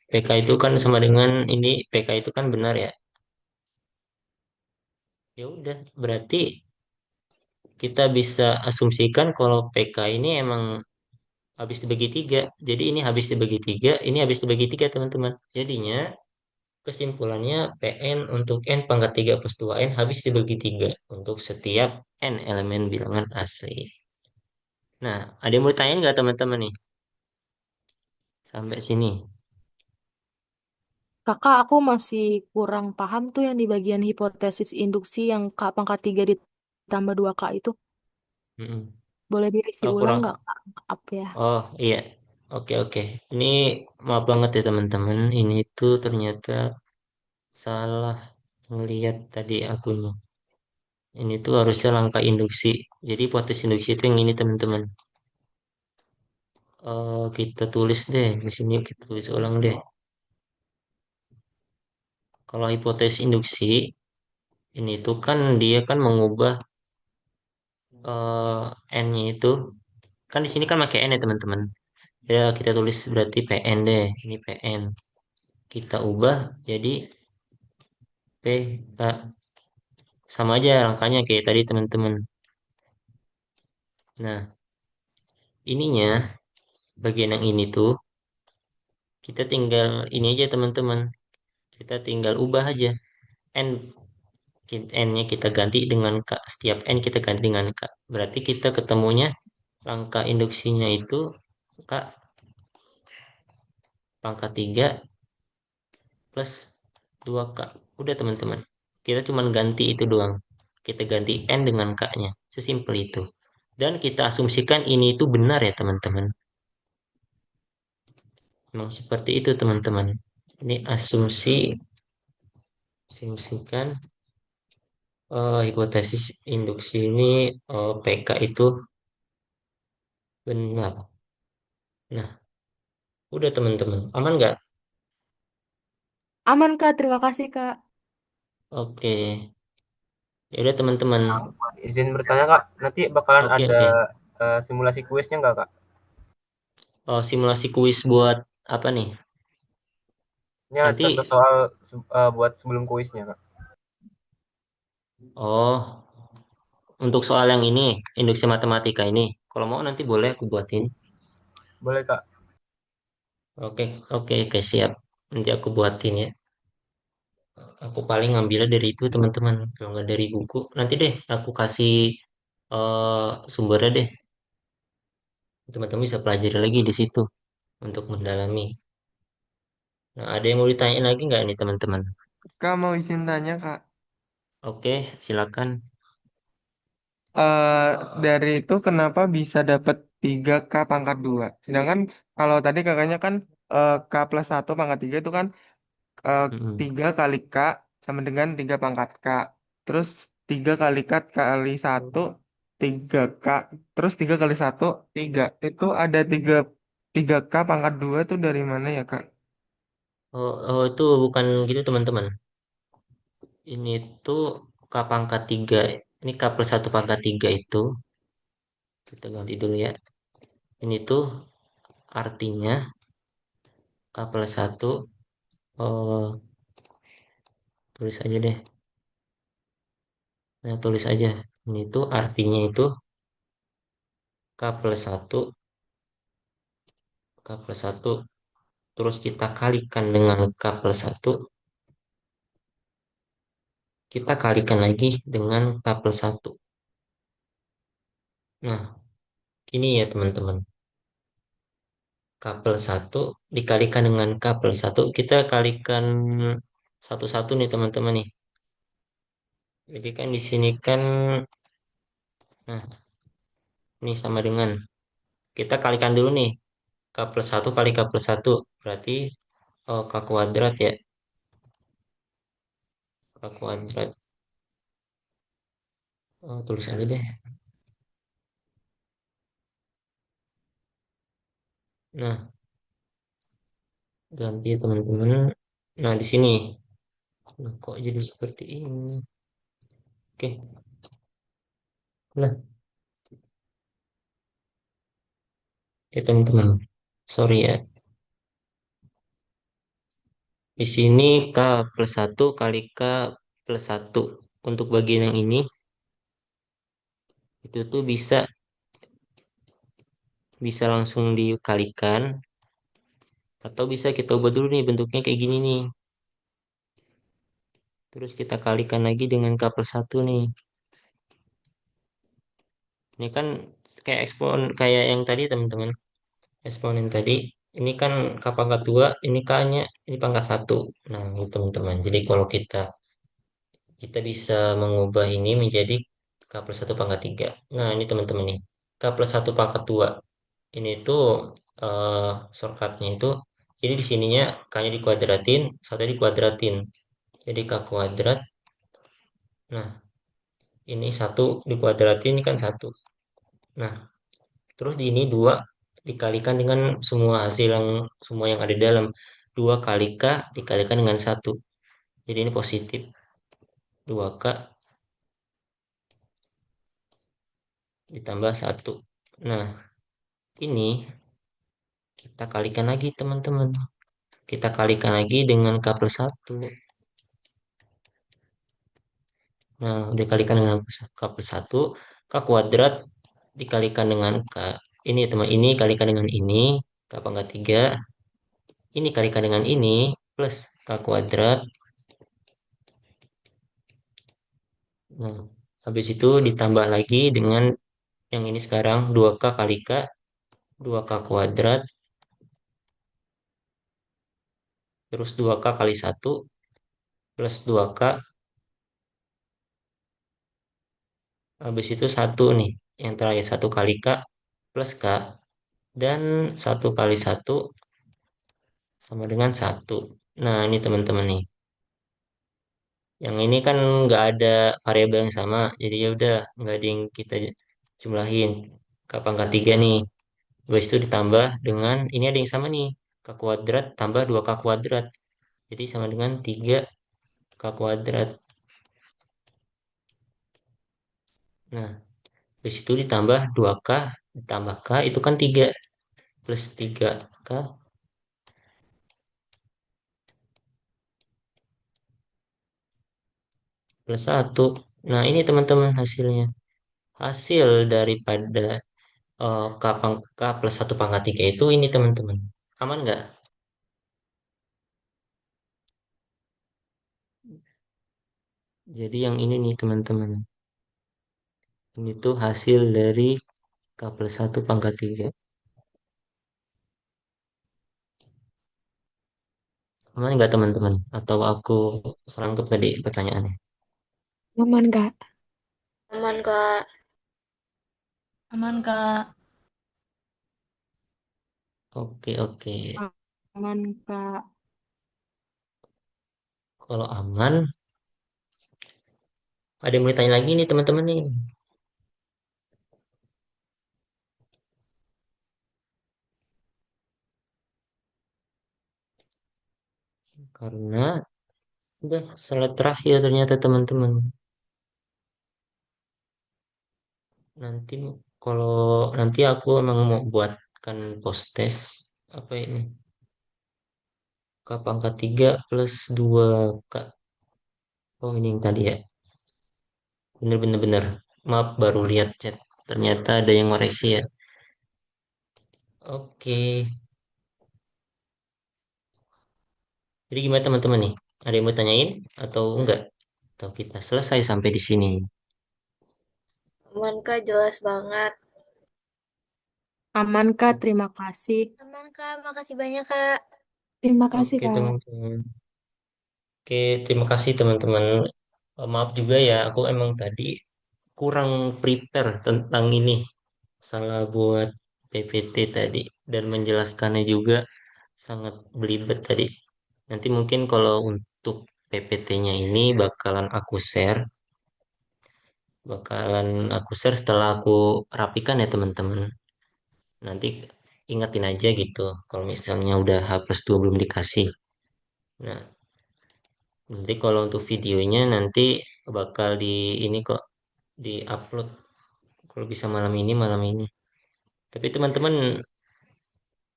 PK itu kan sama dengan ini PK itu kan benar ya. Ya udah, berarti kita bisa asumsikan kalau PK ini emang habis dibagi tiga. Jadi ini habis dibagi tiga, ini habis dibagi tiga teman-teman. Jadinya kesimpulannya PN untuk N pangkat 3 plus 2N habis dibagi 3 untuk setiap N elemen bilangan asli. Nah, ada yang mau tanya nggak teman-teman nih? Sampai sini.
Kakak, aku masih kurang paham tuh yang di bagian hipotesis induksi yang K pangkat 3 ditambah 2K itu.
Mm-mm.
Boleh direview
Oh,
ulang
kurang.
nggak, Kak? Maaf ya.
Oh, iya. Oke. Ini maaf banget ya teman-teman. Ini tuh ternyata salah ngelihat tadi akunnya. Ini tuh harusnya langkah induksi. Jadi hipotesis induksi itu yang ini teman-teman. Kita tulis deh di sini kita tulis ulang deh. Kalau hipotesis induksi ini tuh kan dia kan mengubah n-nya itu kan di sini kan pakai n ya teman-teman. Ya kita tulis berarti PN deh. Ini PN. Kita ubah jadi PK. Sama aja langkahnya kayak tadi teman-teman. Nah, ininya bagian yang ini tuh kita tinggal ini aja teman-teman. Kita tinggal ubah aja n n-nya kita ganti dengan k. Setiap n kita ganti dengan k. Berarti kita ketemunya langkah induksinya itu k pangkat 3 plus 2K. Udah teman-teman. Kita cuma ganti itu doang. Kita ganti N dengan K-nya. Sesimpel itu. Dan kita asumsikan ini itu benar ya teman-teman. Memang seperti itu teman-teman. Ini asumsikan hipotesis induksi ini PK itu benar. Nah, udah teman-teman. Aman nggak?
Aman, Kak. Terima kasih, Kak.
Oke. Ya udah teman-teman.
Izin bertanya Kak, nanti bakalan ada
Oke.
simulasi kuisnya nggak Kak?
Simulasi kuis buat apa nih?
Ini
Nanti
contoh soal buat sebelum kuisnya Kak.
Oh, untuk soal yang ini, induksi matematika ini. Kalau mau nanti boleh aku buatin.
Boleh Kak.
Oke, oke, oke, siap. Nanti aku buatin ya. Aku paling ngambilnya dari itu teman-teman. Kalau nggak dari buku, nanti deh aku kasih sumbernya deh. Teman-teman bisa pelajari lagi di situ untuk mendalami. Nah, ada yang mau ditanyain lagi nggak nih teman-teman?
Kak mau izin tanya Kak.
Oke, silakan.
eh dari itu kenapa bisa dapat 3K pangkat 2? Sedangkan kalau tadi kakaknya kan K plus 1 pangkat 3 itu kan eh,
Mm-mm.
3 kali K sama dengan 3 pangkat K. Terus 3 kali K kali 1, 3K. Terus 3 kali 1, 3. Itu ada 3K pangkat 2 itu dari mana ya Kak?
Oh, oh, itu bukan gitu teman-teman. Ini tuh K pangkat 3. Ini K plus 1 pangkat 3 itu. Kita ganti dulu ya. Ini tuh artinya K plus 1. Oh, tulis aja deh. Nah, tulis aja. Ini tuh artinya itu K plus 1. K plus 1. Terus kita kalikan dengan K plus 1. Kita kalikan lagi dengan K plus 1. Nah, ini ya teman-teman. K plus 1 dikalikan dengan K plus 1. Kita kalikan satu-satu nih teman-teman nih. Jadi kan di sini kan, nah ini sama dengan, kita kalikan dulu nih. K plus 1 kali K plus 1. Berarti K kuadrat ya. K kuadrat. Tulis aja deh. Nah, ganti ya teman-teman. Nah, di sini. Nah, kok jadi seperti ini? Oke. Nah, ya teman-teman. Sorry ya. Di sini K plus 1 kali K plus 1. Untuk bagian yang ini, itu tuh bisa bisa langsung dikalikan. Atau bisa kita ubah dulu nih bentuknya kayak gini nih. Terus kita kalikan lagi dengan K plus 1 nih. Ini kan kayak kayak yang tadi teman-teman. Eksponen tadi. Ini kan K pangkat 2, ini K-nya, ini pangkat 1. Nah, ini teman-teman. Jadi kalau kita kita bisa mengubah ini menjadi K plus 1 pangkat 3. Nah, ini teman-teman nih. K plus 1 pangkat 2. Ini tuh shortcutnya itu. Jadi di sininya K-nya dikuadratin, 1 dikuadratin. Jadi K kuadrat. Nah, ini 1 dikuadratin, ini kan 1. Nah, terus di ini 2 dikalikan dengan semua yang ada di dalam. 2 kali K dikalikan dengan 1. Jadi ini positif. 2K ditambah 1. Nah, ini kita kalikan lagi teman-teman. Kita kalikan lagi dengan K plus 1. Nah, udah kalikan dengan K plus 1. K kuadrat dikalikan dengan K. Ini teman, ini kalikan dengan ini. K pangkat 3. Ini kalikan dengan ini. Plus K kuadrat. Nah, habis itu ditambah lagi dengan yang ini sekarang. 2K kali K. 2K kuadrat. Terus 2K kali 1. Plus 2K. Habis itu 1 nih. Yang terakhir 1 kali K plus K. Dan 1 kali 1 sama dengan 1. Nah, ini teman-teman nih. Yang ini kan nggak ada variabel yang sama. Jadi ya udah nggak ada yang kita jumlahin. K pangkat 3 nih. Habis itu ditambah dengan, ini ada yang sama nih. K kuadrat tambah 2K kuadrat. Jadi sama dengan 3K kuadrat. Nah, habis itu ditambah 2K ditambah K itu kan 3 plus 3K plus 1. Nah, ini teman-teman hasilnya. Hasil daripada K plus 1 pangkat 3 itu ini teman-teman. Aman nggak? Jadi yang ini nih teman-teman. Ini tuh hasil dari K plus 1 pangkat 3. Aman nggak teman-teman? Atau aku serangkep tadi pertanyaannya?
Aman gak?
Aman, Kak.
Aman, Kak.
Oke, oke.
Aman, Kak.
Kalau aman, ada yang mau ditanya lagi nih teman-teman nih. Karena udah slide terakhir ternyata teman-teman. Nanti kalau nanti aku emang mau buatkan post test apa ini? K pangkat 3 plus 2 K. Oh ini yang tadi ya. Bener-bener bener. Maaf baru lihat chat. Ternyata ada yang ngoreksi ya. Oke. Jadi gimana teman-teman nih? Ada yang mau tanyain atau enggak? Atau kita selesai sampai di sini?
Aman, Kak. Jelas banget.
Aman, Kak. Terima kasih.
Aman, Kak. Makasih banyak, Kak.
Terima kasih,
Oke
Kak.
teman-teman. Oke, terima kasih teman-teman. Maaf juga ya, aku emang tadi kurang prepare tentang ini. Salah buat PPT tadi dan menjelaskannya juga sangat belibet tadi. Nanti mungkin kalau untuk PPT-nya ini bakalan aku share setelah aku rapikan ya teman-teman. Nanti ingatin aja gitu kalau misalnya udah H plus 2 belum dikasih. Nah, nanti kalau untuk videonya nanti bakal di ini kok di-upload kalau bisa malam ini. Tapi teman-teman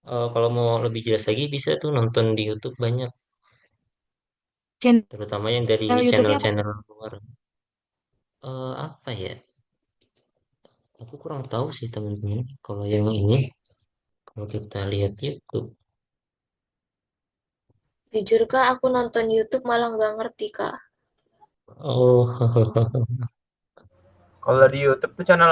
kalau mau lebih jelas lagi bisa tuh nonton di YouTube banyak,
Channel
terutama yang dari
YouTube-nya apa?
channel-channel luar. Apa ya? Aku kurang tahu sih teman-teman. Kalau yang ini, kalau kita lihat YouTube,
Jujur, Kak, aku nonton YouTube malah nggak ngerti, Kak.
oh,
Kalau di YouTube tuh channel